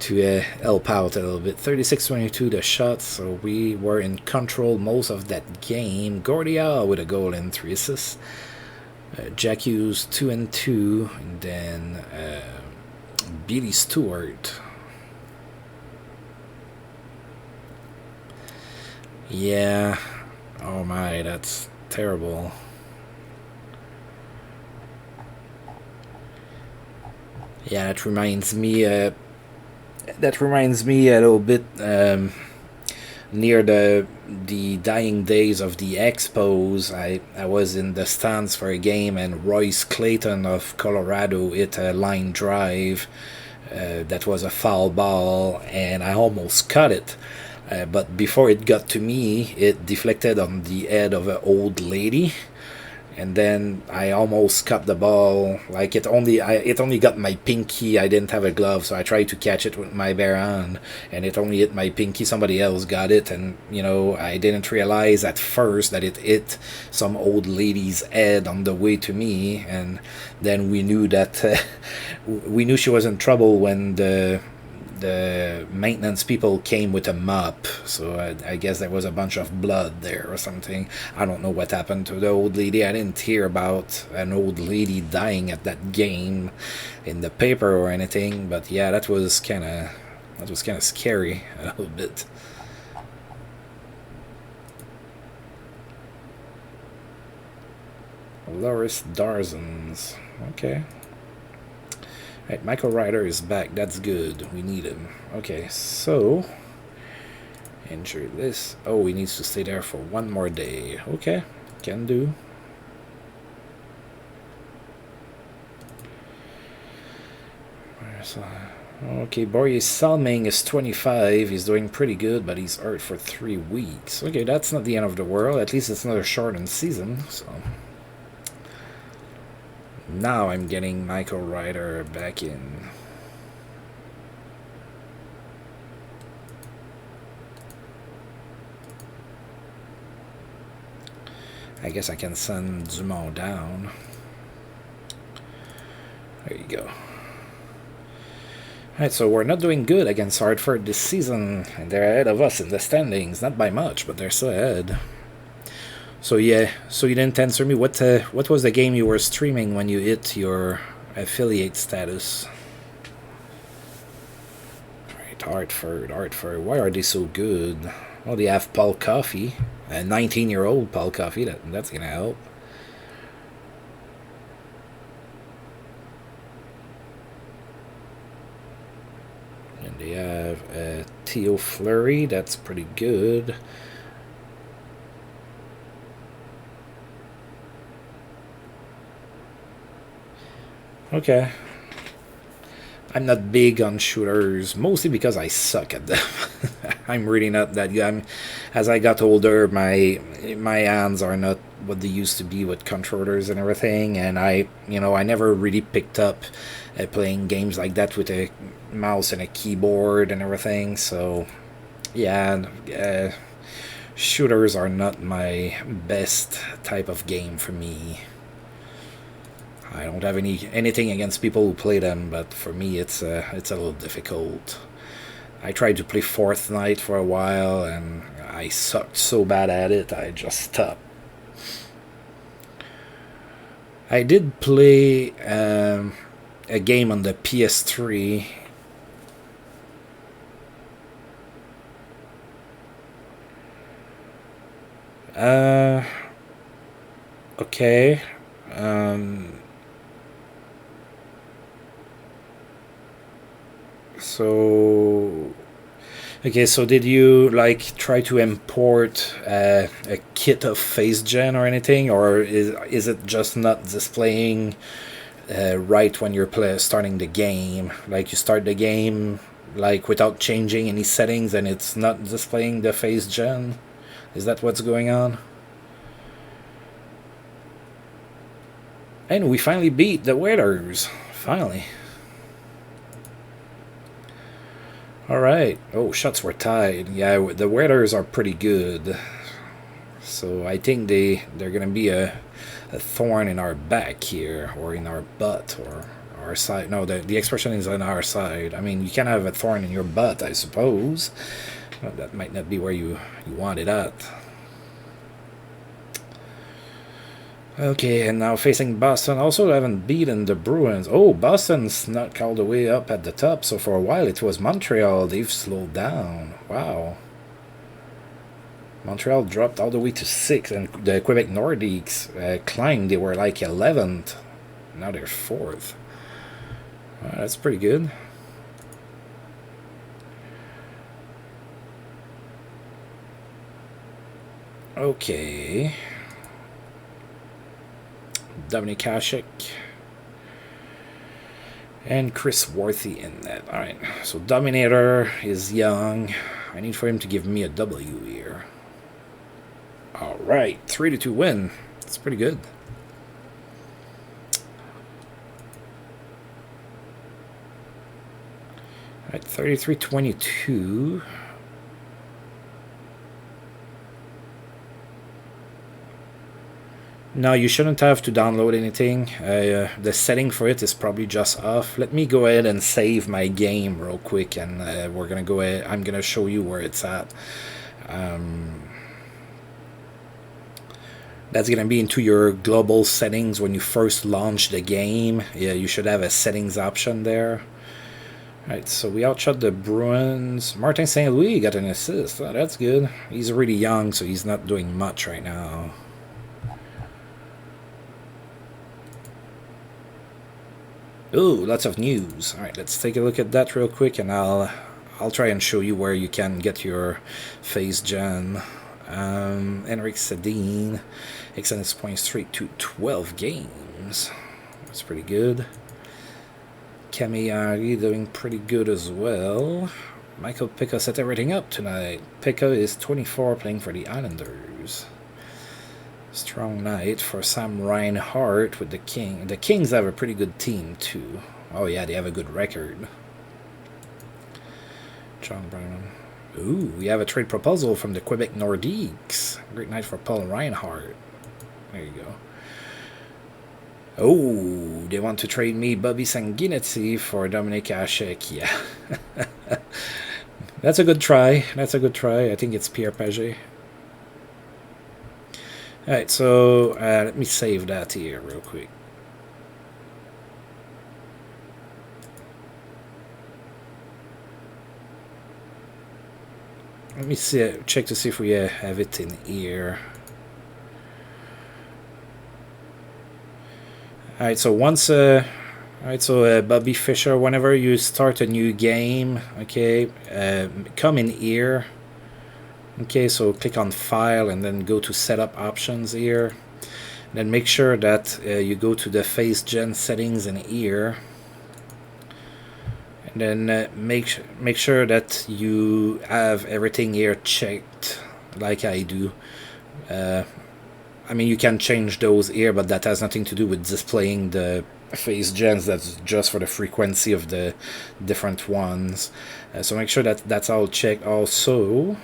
to help out a little bit. 36-22 the shots, so we were in control most of that game. Gordia with a goal and 3 assists. Jack Hughes 2-2, and then Billy Stewart. Yeah. Oh my, that's terrible. Yeah, that reminds me. That reminds me a little bit near the dying days of the Expos. I was in the stands for a game, and Royce Clayton of Colorado hit a line drive that was a foul ball, and I almost cut it. But before it got to me, it deflected on the head of an old lady, and then I almost cut the ball. Like it only got my pinky. I didn't have a glove, so I tried to catch it with my bare hand, and it only hit my pinky. Somebody else got it, and I didn't realize at first that it hit some old lady's head on the way to me, and then we knew that we knew she was in trouble when the maintenance people came with a mop, so I guess there was a bunch of blood there or something. I don't know what happened to the old lady. I didn't hear about an old lady dying at that game in the paper or anything, but yeah, that was kind of scary a little bit. Loris Darzens. Okay. Right, Michael Ryder is back. That's good. We need him. Okay, so enter this. Oh, he needs to stay there for one more day. Okay, can do. Okay, Boris Salming is 25. He's doing pretty good, but he's hurt for 3 weeks. Okay, that's not the end of the world. At least it's another shortened season, so... Now I'm getting Michael Ryder back in. I guess I can send Dumont down. There you go. Alright, so we're not doing good against Hartford this season, and they're ahead of us in the standings. Not by much, but they're still ahead. So yeah, so you didn't answer me. What was the game you were streaming when you hit your affiliate status? Right, Hartford. Why are they so good? Well, they have Paul Coffey, a 19-year-old Paul Coffey. That's gonna help. And they have Theo Fleury. That's pretty good. Okay. I'm not big on shooters, mostly because I suck at them. I'm really not that good. As I got older, my hands are not what they used to be with controllers and everything, and I never really picked up playing games like that with a mouse and a keyboard and everything. So, yeah, shooters are not my best type of game for me. I don't have anything against people who play them, but for me it's a little difficult. I tried to play Fortnite for a while, and I sucked so bad at it, I just stopped. I did play a game on the PS3. Okay. So did you try to import a kit of phase gen or anything, or is it just not displaying right when you're starting the game? Like you start the game without changing any settings, and it's not displaying the phase gen? Is that what's going on? And we finally beat the Whalers. Finally. Alright. Oh, shots were tied. Yeah, the Whalers are pretty good. So I think they're going to be a thorn in our back here, or in our butt, or our side. No, the expression is on our side. I mean, you can have a thorn in your butt, I suppose. But that might not be where you want it at. Okay, and now facing Boston. Also haven't beaten the Bruins. Oh, Boston's not all the way up at the top, so for a while it was Montreal. They've slowed down. Wow. Montreal dropped all the way to 6th, and the Quebec Nordiques climbed. They were like 11th. Now they're 4th. That's pretty good. Okay. Dominic Hasek and Chris Worthy in net. Alright, so Dominator is young. I need for him to give me a W here. Alright, 3-2 win. That's pretty good. Alright, 33-22. No, you shouldn't have to download anything. The setting for it is probably just off. Let me go ahead and save my game real quick, and we're gonna go ahead. I'm gonna show you where it's at. That's gonna be into your global settings when you first launch the game. Yeah, you should have a settings option there. Alright, so we outshot the Bruins. Martin St. Louis got an assist. Oh, that's good. He's really young, so he's not doing much right now. Ooh, lots of news. Alright, let's take a look at that real quick, and I'll try and show you where you can get your phase gen. Henrik Sedin extended his point streak to 12 games. That's pretty good. Camillari doing pretty good as well. Michael Pekka set everything up tonight. Pekka is 24, playing for the Islanders. Strong night for Sam Reinhart with the King. The Kings have a pretty good team too. Oh yeah, they have a good record. John Brown. Ooh, we have a trade proposal from the Quebec Nordiques. Great night for Paul Reinhart. There you go. Oh, they want to trade me Bobby Sanguinetti for Dominic Hasek. Yeah. That's a good try. That's a good try. I think it's Pierre Pagé. Alright, so let me save that here real quick. Let me see, check to see if we have it in here. Alright, so once, Bobby Fischer, whenever you start a new game, okay, come in here. Okay, so click on File and then go to Setup Options here. Then make sure that you go to the Phase Gen settings in here. And then make sure that you have everything here checked, like I do. I mean, you can change those here, but that has nothing to do with displaying the phase gens. That's just for the frequency of the different ones. So make sure that that's all checked. Also,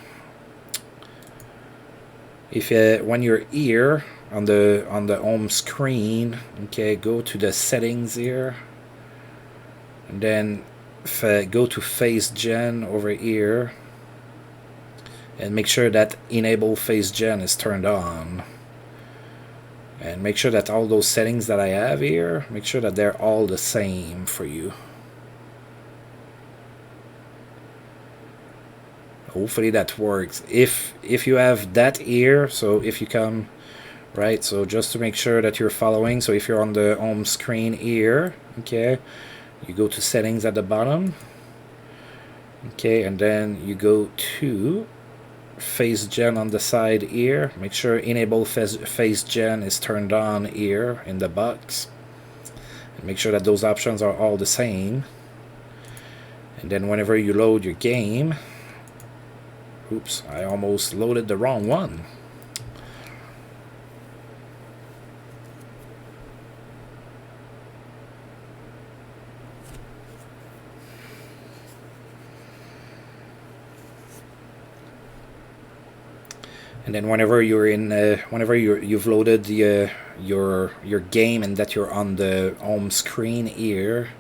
if when you're here on the home screen, okay, go to the settings here, and then go to phase gen over here, and make sure that enable phase gen is turned on. And make sure that all those settings that I have here, make sure that they're all the same for you. Hopefully that works. If you have that here, so if you come, right, so just to make sure that you're following, so if you're on the home screen here, okay, you go to settings at the bottom, okay, and then you go to phase gen on the side here. Make sure enable phase gen is turned on here in the box, and make sure that those options are all the same. And then whenever you load your game, oops, I almost loaded the wrong one. And then whenever you're in, whenever you've loaded the, your game and that you're on the home screen here,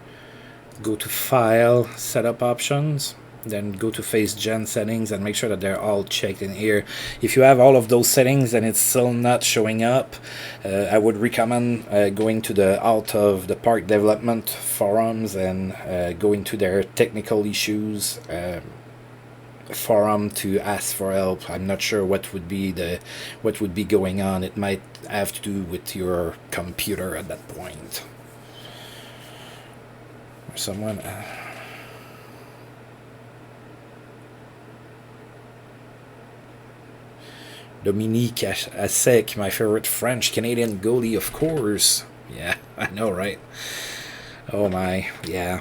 go to File, Setup Options, then go to Phase Gen Settings and make sure that they're all checked in here. If you have all of those settings and it's still not showing up, I would recommend going to the Out of the Park Development forums and going to their technical issues. forum to ask for help. I'm not sure what would be going on. It might have to do with your computer at that point. Someone. Dominique Asek, my favorite French-Canadian goalie, of course. Yeah, I know, right? Oh my, yeah.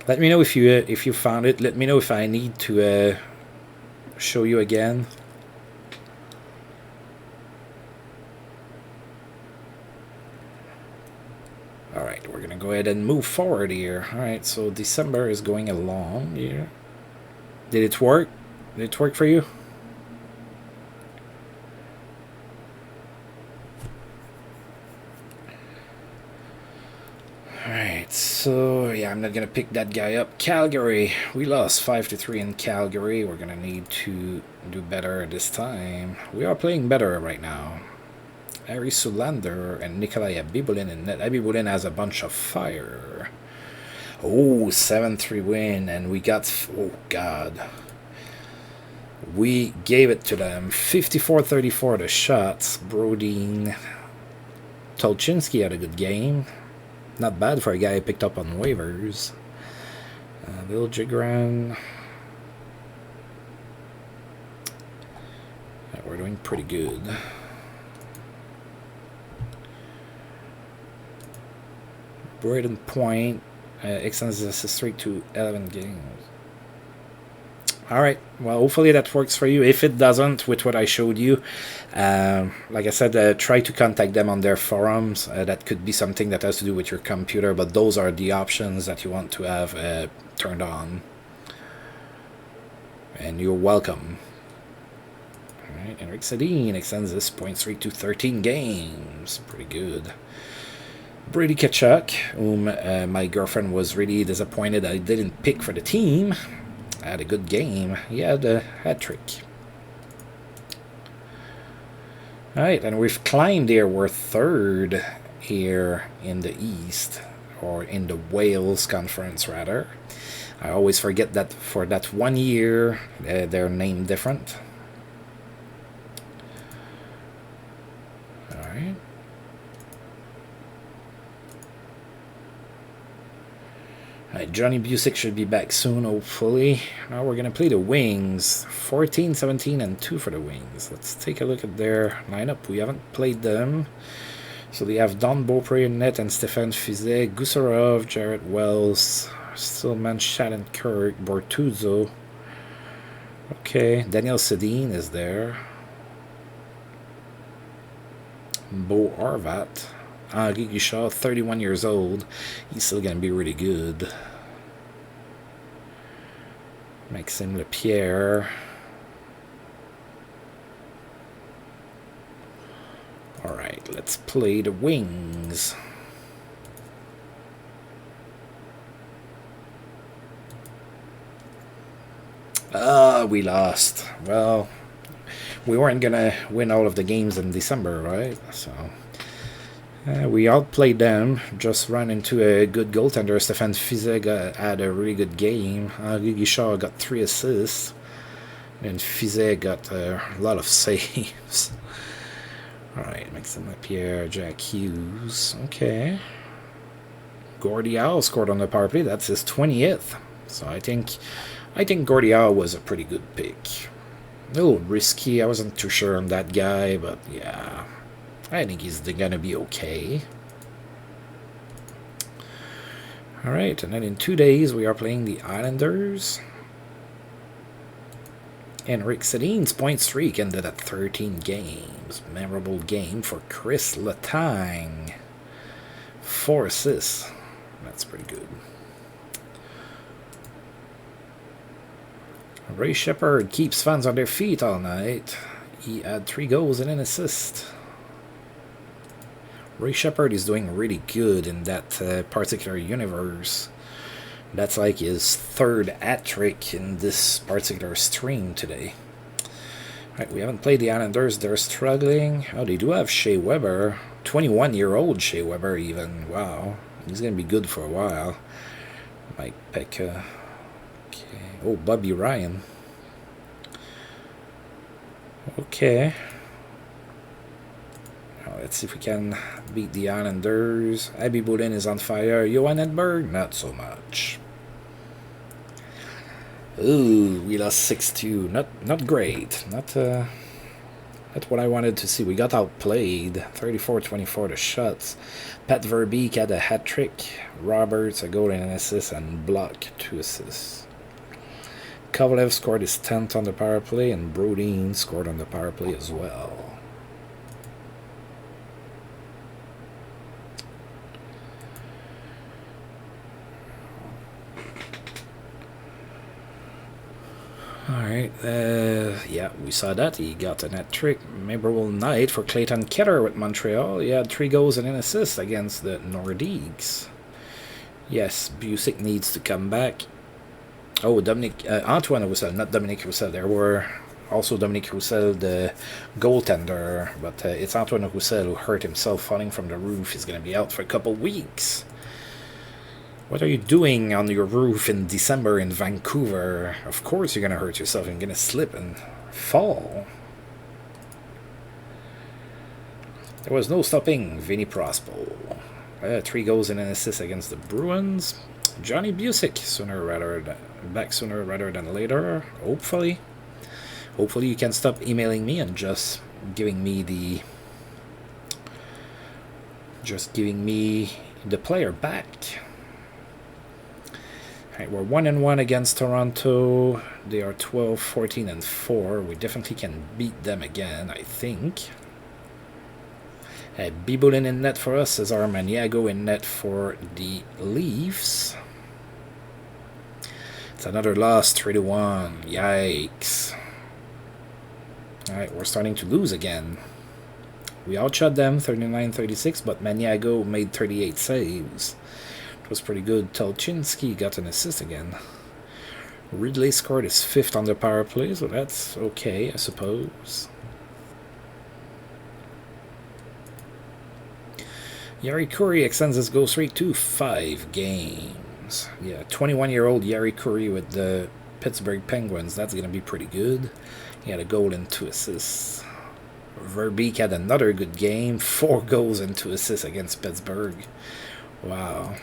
Let me know if you found it. Let me know if I need to show you again. Alright, we're gonna go ahead and move forward here. Alright, so December is going along here. Did it work? Did it work for you? Alright, so yeah, I'm not gonna pick that guy up. Calgary, we lost 5-3 in Calgary. We're gonna need to do better this time. We are playing better right now. Harry Sulander and Nikolai Abibulin in net. Abibulin has a bunch of fire. Oh, 7-3 win, and we got, oh god. We gave it to them. 54-34 the shots. Brodeen. Tolchinsky had a good game. Not bad for a guy I picked up on waivers. Bill Jigran. We're doing pretty good. Braden Point extends his streak to 11 games. Alright, well, hopefully that works for you. If it doesn't, with what I showed you, like I said, try to contact them on their forums. That could be something that has to do with your computer, but those are the options that you want to have turned on. And you're welcome. Alright, Eric Sedin extends this point streak to 13 games. Pretty good. Brady Tkachuk, whom my girlfriend was really disappointed I didn't pick for the team. Had a good game. He had a hat-trick. Alright, and we've climbed here. We're third here in the East, or in the Wales Conference, rather. I always forget that for that 1 year, they're named different. Alright. Johnny Busick should be back soon, hopefully. Now we're going to play the Wings. 14, 17, and 2 for the Wings. Let's take a look at their lineup. We haven't played them. So they have Don Beaupre in net and Stefan Fizet, Gusarov, Jarrett Wells, Stillman, Shattenkirk, Bortuzzo. Okay, Daniel Sedin is there. Bo Arvat. Henri Guichard, 31 years old. He's still going to be really good. Maxime Lapierre. Alright, let's play the Wings. We lost. Well, we weren't going to win all of the games in December, right? So... we outplayed them, just ran into a good goaltender. Stefan Fizet had a really good game. Henri Guichard got 3 assists. And Fizet got a lot of saves. Alright, Maxime Lapierre, Jack Hughes. Okay. Gordie Howe scored on the power play. That's his 20th. So I think Gordie Howe was a pretty good pick. A little risky. I wasn't too sure on that guy, but yeah. I think he's gonna be okay. Alright, and then in 2 days we are playing the Islanders. And Rick Sedin's point streak ended at 13 games. Memorable game for Chris Letang. 4 assists. That's pretty good. Ray Shepherd keeps fans on their feet all night. He had 3 goals and an assist. Ray Shepherd is doing really good in that particular universe. That's like his 3rd hat-trick in this particular stream today. Right, we haven't played the Islanders. They're struggling. Oh, they do have Shea Weber. 21-year-old Shea Weber even. Wow. He's going to be good for a while. Mike Pekka. Okay. Oh, Bobby Ryan. Okay. Now, let's see if we can beat the Islanders. Abby Boulin is on fire. Johan Edberg, not so much. Ooh, we lost 6-2. Not great. Not what I wanted to see. We got outplayed. 34-24 the shots. Pat Verbeek had a hat trick. Roberts a goal and an assist, and Block 2 assists. Kovalev scored his 10th on the power play, and Brodin scored on the power play as well. Alright, yeah, we saw that. He got a net trick. Memorable night for Clayton Keller with Montreal. He had 3 goals and an assist against the Nordiques. Yes, Busick needs to come back. Oh, Antoine Roussel, not Dominic Roussel. There were also Dominic Roussel, the goaltender, but it's Antoine Roussel who hurt himself falling from the roof. He's going to be out for a couple weeks. What are you doing on your roof in December in Vancouver? Of course you're going to hurt yourself. You're going to slip and fall. There was no stopping Vinny Prospal. 3 goals and an assist against the Bruins. Johnny Busick, back sooner rather than later. Hopefully you can stop emailing me and just giving me the player back. Alright, we're 1-1 against Toronto. They are 12-14-4. We definitely can beat them again, I think. Bibulin in net for us. Cesar Maniago in net for the Leafs. It's another loss, 3-1. Yikes. Alright, we're starting to lose again. We outshot them 39-36, but Maniago made 38 saves. It was pretty good. Tolchinski got an assist again. Ridley scored his 5th on the power play, so that's okay, I suppose. Yari Kurri extends his goal streak to 5 games. Yeah, 21-year-old Yari Kurri with the Pittsburgh Penguins. That's going to be pretty good. He had a goal and 2 assists. Verbeek had another good game. 4 goals and 2 assists against Pittsburgh. Wow.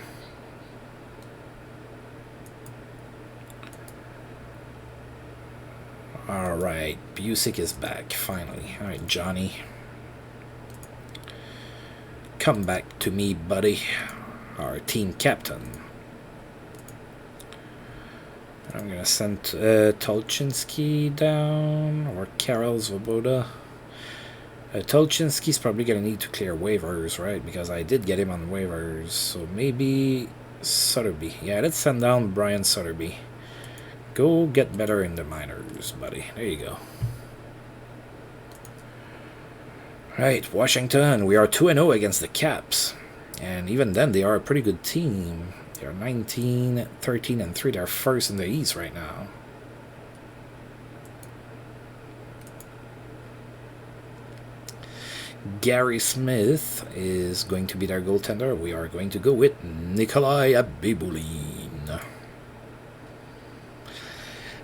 Alright, Busick is back, finally. Alright, Johnny. Come back to me, buddy. Our team captain. I'm going to send Tolchinski down, or Karel Svoboda. Tolchinski's probably going to need to clear waivers, right? Because I did get him on waivers. So maybe Sotheby. Yeah, let's send down Brian Sotheby. Go get better in the minors, buddy. There you go. Right, Washington. We are 2-0 against the Caps. And even then, they are a pretty good team. They are 19-13-3. They're first in the East right now. Gary Smith is going to be their goaltender. We are going to go with Nikolai Abibulin.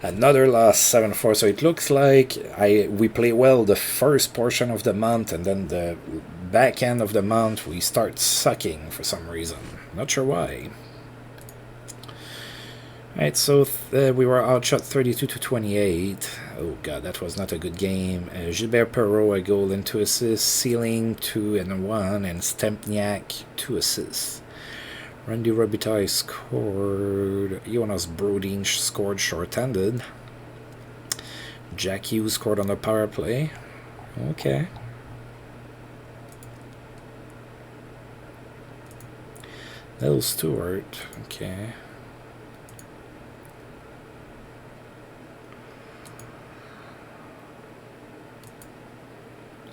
Another loss, 7-4. So it looks like we play well the first portion of the month, and then the back end of the month we start sucking for some reason. Not sure why. Alright, so we were outshot 32-28. Oh god, that was not a good game. Gilbert Perreault a goal and 2 assists. Sealing 2 and 1, and Stempniak 2 assists. Randy Robitaille scored. Jonas Brodin scored short-handed. Jack Hughes scored on the power play. Okay. Nell Stewart. Okay.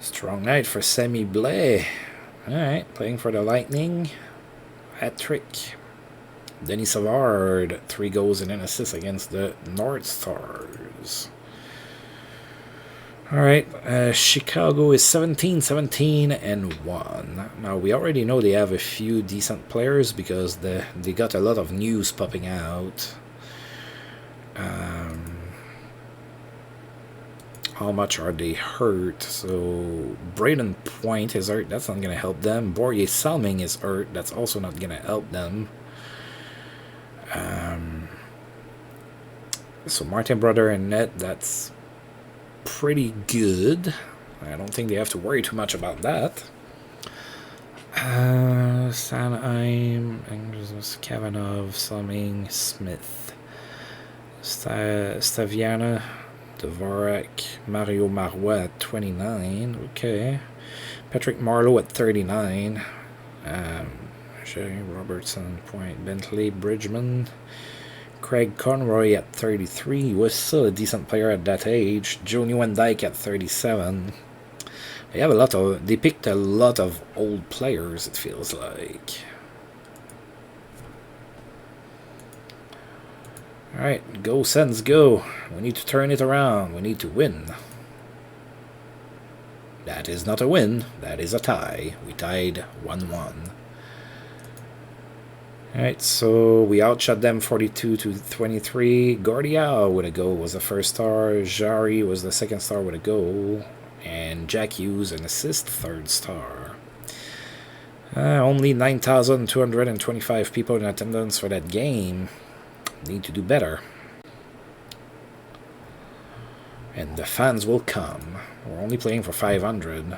Strong night for Sammy Blais. Alright, playing for the Lightning. Hat-trick. Denis Savard, 3 goals and an assist against the North Stars. Alright, Chicago is 17-17-1. Now, we already know they have a few decent players because they got a lot of news popping out. How much are they hurt? So Braden Point is hurt. That's not going to help them. Borje Salming is hurt. That's also not going to help them. So Martin Brother and net, that's pretty good. I don't think they have to worry too much about that. Sanheim, Kavanagh, Salming, Smith, Staviana, Dvorak, Mario Marois at 29. Okay. Patrick Marleau at 39. Jerry Robertson, Point, Bentley, Bridgman. Craig Conroy at 33. He was still a decent player at that age. Joe Nieuwendyk at 37. They picked a lot of old players, it feels like. Alright, go Sens, go. We need to turn it around. We need to win. That is not a win. That is a tie. We tied 1-1. Alright, so we outshot them 42-23. Guardiao with a goal was the first star. Jari was the second star with a goal. And Jack Hughes an assist, third star. Only 9,225 people in attendance for that game. Need to do better. And the fans will come. We're only playing for 500.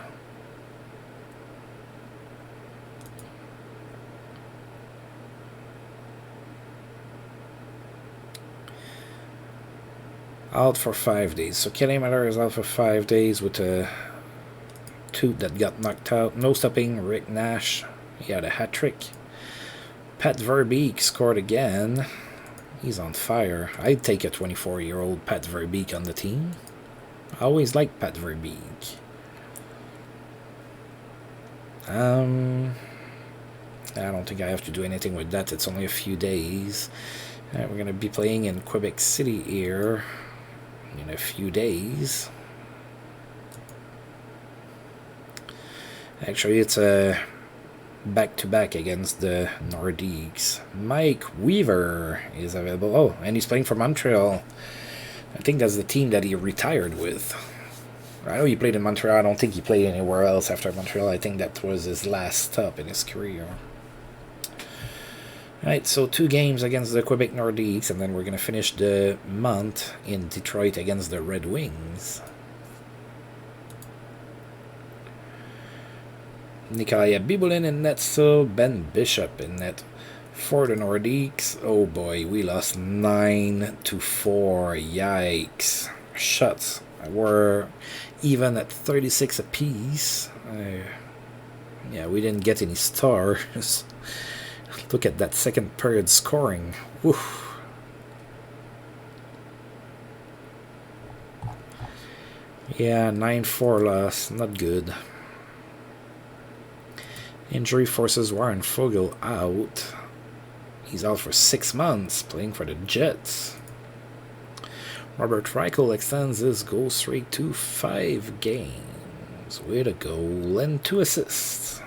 Out for 5 days. So Kenny Miller is out for 5 days with a tooth that got knocked out. No stopping. Rick Nash. He had a hat trick. Pat Verbeek scored again. He's on fire. I'd take a 24-year-old Pat Verbeek on the team. I always liked Pat Verbeek. I don't think I have to do anything with that. It's only a few days. We're going to be playing in Quebec City here in a few days. Actually, it's a back-to-back against the Nordiques. Mike Weaver is available. Oh, and he's playing for Montreal. I think that's the team that he retired with. I know he played in Montreal. I don't think he played anywhere else after Montreal. I think that was his last stop in his career. Alright, so 2 games against the Quebec Nordiques, and then we're going to finish the month in Detroit against the Red Wings. Nikolai Bibulin in net still. Ben Bishop in net for the Nordiques. Oh boy, we lost 9-4. Yikes. Shots were even at 36 apiece. Yeah, we didn't get any stars. Look at that second period scoring. Woo. Yeah, 9-4 loss. Not good. Injury forces Warren Foegele out. He's out for 6 months, playing for the Jets. Robert Reichel extends his goal streak to 5 games with a goal and 2 assists.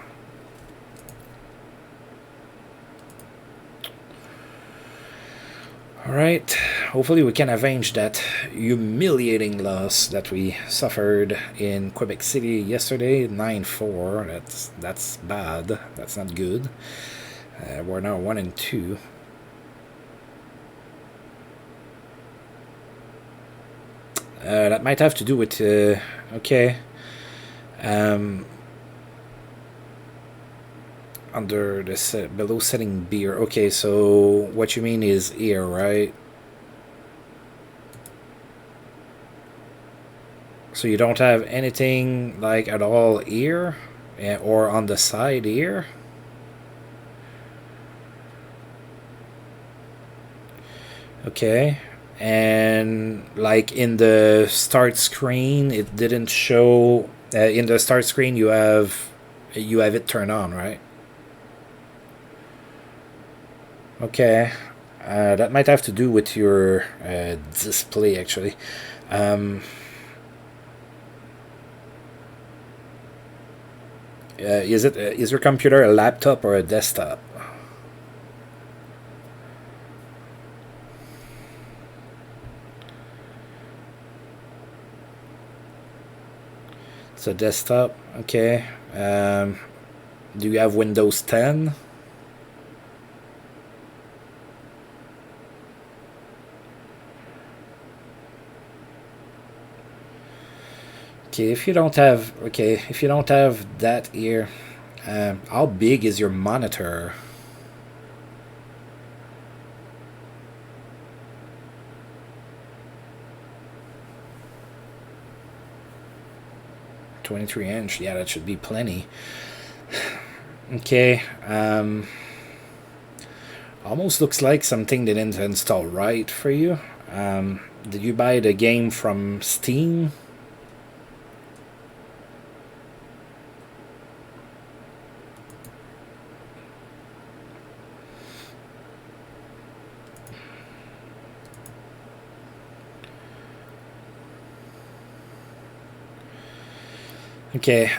Alright, hopefully we can avenge that humiliating loss that we suffered in Quebec City yesterday, 9-4. That's bad. That's not good. We're now 1-2. That might have to do with okay. Under the below setting beer. Okay, so what you mean is here, right? So you don't have anything like at all here, or on the side here. Okay, and like in the start screen, it didn't show. In the start screen, you have it turned on, right? Okay, that might have to do with your display, actually. Is your computer a laptop or a desktop? So desktop, okay. Do you have Windows 10? Okay, if you don't have that here, how big is your monitor? .23" yeah, that should be plenty. Okay, almost looks like something didn't install right for you. Did you buy the game from Steam? Okay,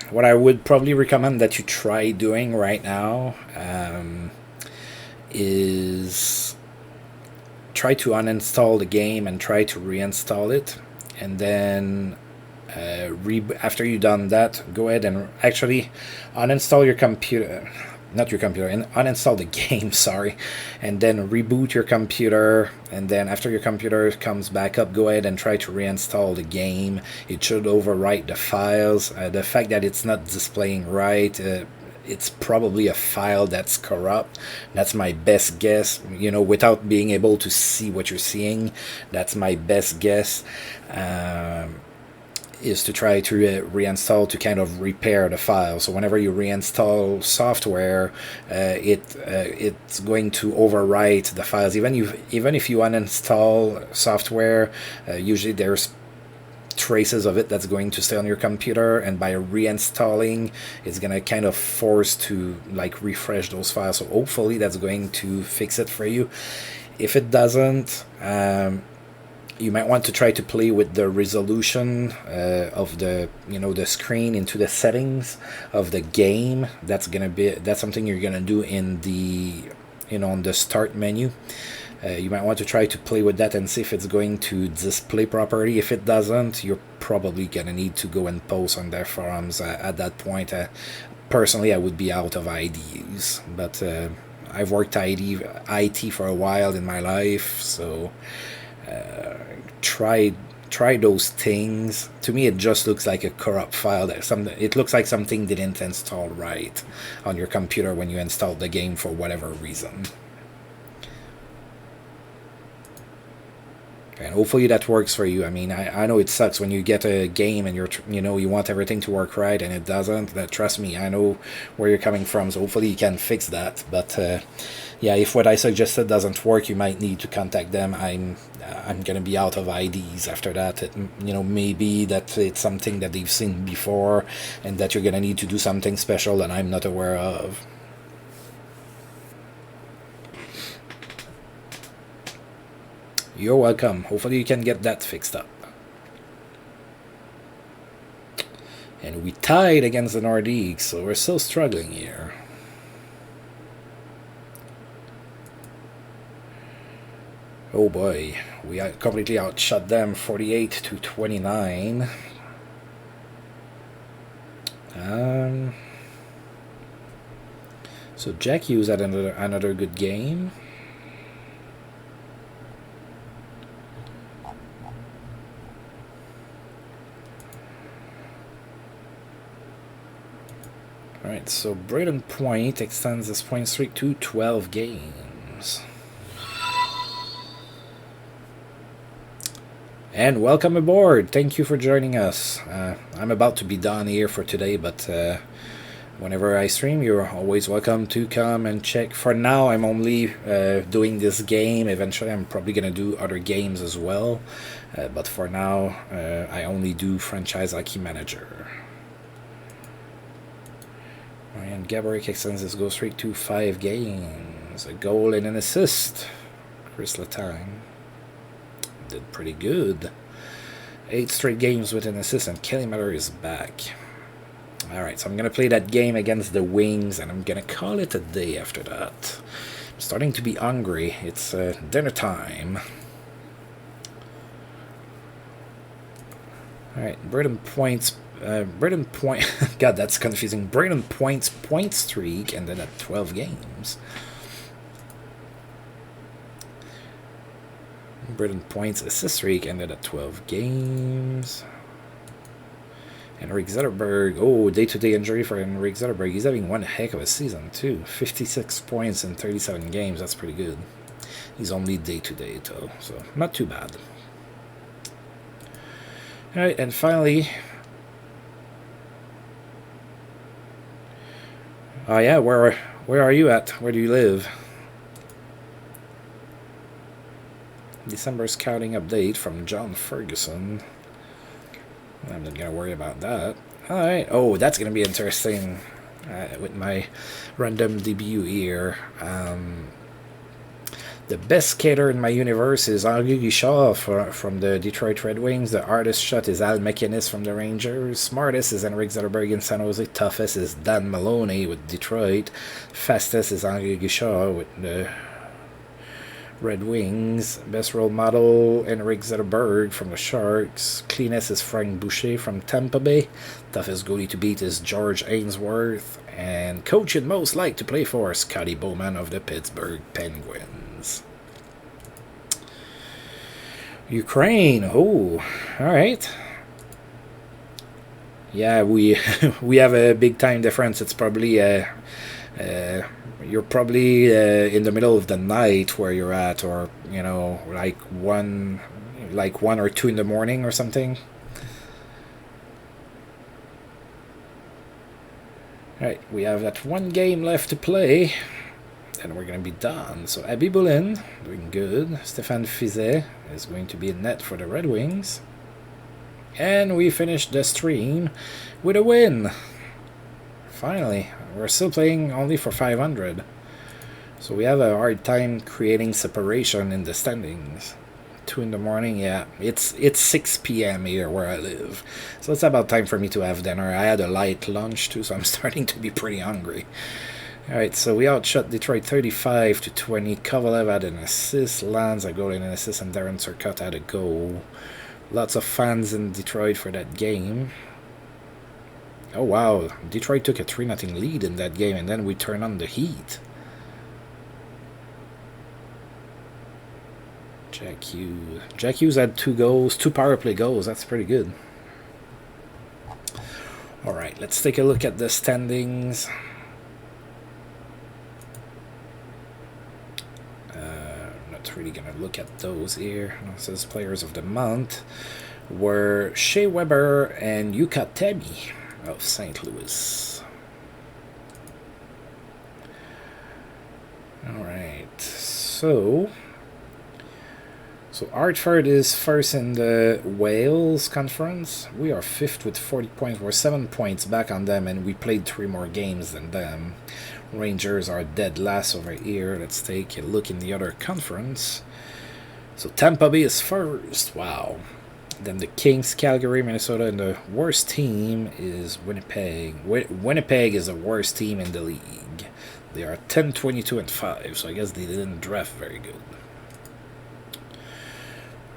what I would probably recommend that you try doing right now is try to uninstall the game and try to reinstall it, and then after you've done that, go ahead and actually uninstall your computer, not your computer, and uninstall the game, sorry, and then reboot your computer, and then after your computer comes back up, go ahead and try to reinstall the game. It should overwrite the files. The fact that it's not displaying right, it's probably a file that's corrupt. That's my best guess, without being able to see what you're seeing. That's my best guess. Is to try to reinstall to kind of repair the file. So whenever you reinstall software, it's going to overwrite the files. Even if you uninstall software, usually there's traces of it that's going to stay on your computer, and by reinstalling, it's gonna kind of force to like refresh those files. So hopefully that's going to fix it for you. If it doesn't, you might want to try to play with the resolution of the screen into the settings of the game. That's something you're gonna do in the on the start menu. You might want to try to play with that and see if it's going to display properly. If it doesn't, you're probably gonna need to go and post on their forums at that point. Personally, I would be out of IDs, but I've worked IT for a while in my life, so try those things. To me, it just looks like a corrupt file. It looks like something didn't install right on your computer when you installed the game for whatever reason. And hopefully that works for you. I mean, I know it sucks when you get a game and you want everything to work right and it doesn't. Trust me, I know where you're coming from. So hopefully you can fix that. But yeah, if what I suggested doesn't work, you might need to contact them. I'm gonna be out of IDs after that. Maybe that it's something that they've seen before, and that you're gonna need to do something special that I'm not aware of. You're welcome. Hopefully you can get that fixed up. And we tied against the Nordiques, so we're still struggling here. Oh boy, we completely outshot them 48-29. So Jack Hughes had another good game. Alright, so Braden Point extends his point streak to 12 games. And welcome aboard! Thank you for joining us. I'm about to be done here for today, but whenever I stream, you're always welcome to come and check. For now, I'm only doing this game. Eventually, I'm probably going to do other games as well. But for now, I only do Franchise Hockey Manager. Ryan Gaborik extends his goal streak to 5 games. A goal and an assist. Chris Letang did pretty good. 8 straight games with an assist, and Kelly Miller is back. Alright, so I'm going to play that game against the Wings, and I'm going to call it a day after that. I'm starting to be hungry. It's dinner time. All right, Brighton points. Brighton point. God, that's confusing. Brighton points point streak ended at 12 games. Brighton points assist streak ended at 12 games. Henrik Zetterberg. Oh, day-to-day injury for Henrik Zetterberg. He's having one heck of a season too. 56 points in 37 games. That's pretty good. He's only day-to-day though, so not too bad. All right, and finally. Oh yeah, where are you at? Where do you live? December scouting update from John Ferguson. I'm not gonna worry about that. All right. Oh, that's gonna be interesting with my random debut here. The best skater in my universe is Henri Guichard from the Detroit Red Wings. The hardest shot is Al MacInnis from the Rangers. Smartest is Henrik Zetterberg in San Jose. Toughest is Dan Maloney with Detroit. Fastest is Henri Guichard with the Red Wings. Best role model, Henrik Zetterberg from the Sharks. Cleanest is Frank Boucher from Tampa Bay. Toughest goalie to beat is George Ainsworth. And coach you'd most like to play for, Scotty Bowman of the Pittsburgh Penguins. Ukraine. Oh, all right. Yeah, we have a big time difference. It's probably you're probably in the middle of the night where you're at, or you know, like 1 or 2 in the morning or something. All right, we have that one game left to play, and we're going to be done. So Abby Boulin doing good. Stéphane Fizet is going to be in net for the Red Wings. And we finished the stream with a win. Finally, we're still playing only for 500. So we have a hard time creating separation in the standings. 2 in the morning, yeah. It's 6 p.m. here where I live. So it's about time for me to have dinner. I had a light lunch too, so I'm starting to be pretty hungry. Alright, so we outshot Detroit 35-20. Kovalev had an assist. Lanz had a goal and an assist, and Darren Turcotte had a goal. Lots of fans in Detroit for that game. Oh wow, Detroit took a 3-0 lead in that game, and then we turned on the heat. Jack Hughes had 2 goals, 2 power play goals. That's pretty good. Alright, let's take a look at the standings. Not really going to look at those here. It says players of the month were Shea Weber and Yuka Temi of St. Louis. Alright, so Hartford is first in the Wales Conference. We are 5th with 40 points. We're 7 points back on them, and we played 3 more games than them. Rangers are dead last over here. Let's take a look in the other conference. So Tampa Bay is first. Wow. Then the Kings, Calgary, Minnesota, and the worst team is Winnipeg. Winnipeg is the worst team in the league. They are 10-22-5, so I guess they didn't draft very good.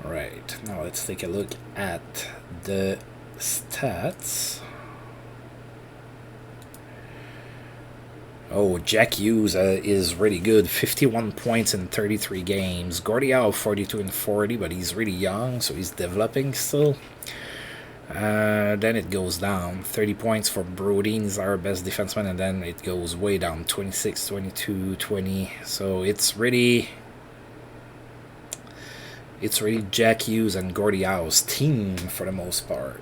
Right, now let's take a look at the stats. Oh, Jack Hughes is really good. 51 points in 33 games. Gordie Howe, 42-40, but he's really young, so he's developing still. Then it goes down. 30 points for Brodin. He's our best defenseman, and then it goes way down. 26, 22, 20. So it's really Jack Hughes and Gordie Howe's team for the most part.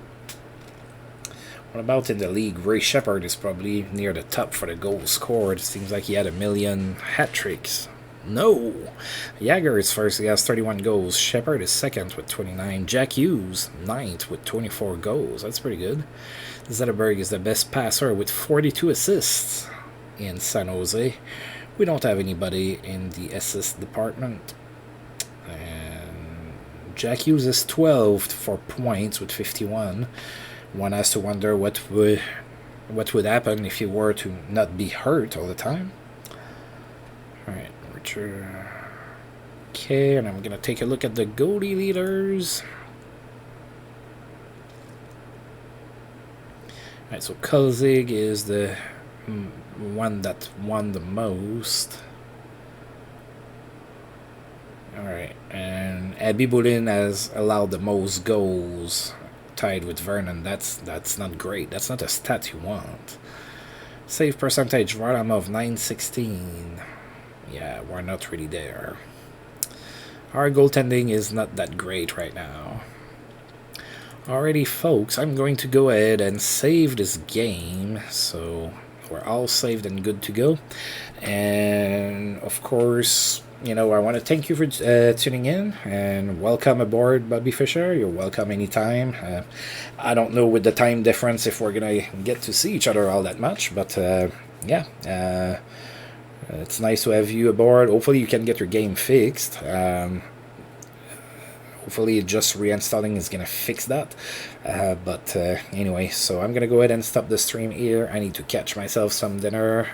What about in the league? Ray Shepherd is probably near the top for the goals scored. Seems like he had 1 million hat tricks. No! Jagger is first. He has 31 goals. Shepherd is second with 29. Jack Hughes, 9th with 24 goals. That's pretty good. Zetterberg is the best passer with 42 assists in San Jose. We don't have anybody in the assist department. And Jack Hughes is 12th for points with 51. One has to wonder what would happen if he were to not be hurt all the time. Alright, Richard. Okay, and I'm going to take a look at the goalie leaders. Right, so Kulzig is the one that won the most. Alright, and Abibulin has allowed the most goals, tied with Vernon. That's not great. That's not a stat you want. Save percentage, Varlamov 916. Yeah, we're not really there. Our goaltending is not that great right now. Alrighty, folks, I'm going to go ahead and save this game, so we're all saved and good to go. And of course, I want to thank you for tuning in, and welcome aboard, Bobby Fischer. You're welcome anytime. I don't know with the time difference if we're gonna get to see each other all that much, but yeah, it's nice to have you aboard. Hopefully you can get your game fixed. Hopefully just reinstalling is gonna fix that. But anyway, so I'm gonna go ahead and stop the stream here. I need to catch myself some dinner.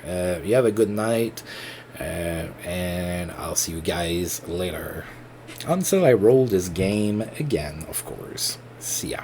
You have a good night, and I'll see you guys later. Until I roll this game again, of course. See ya.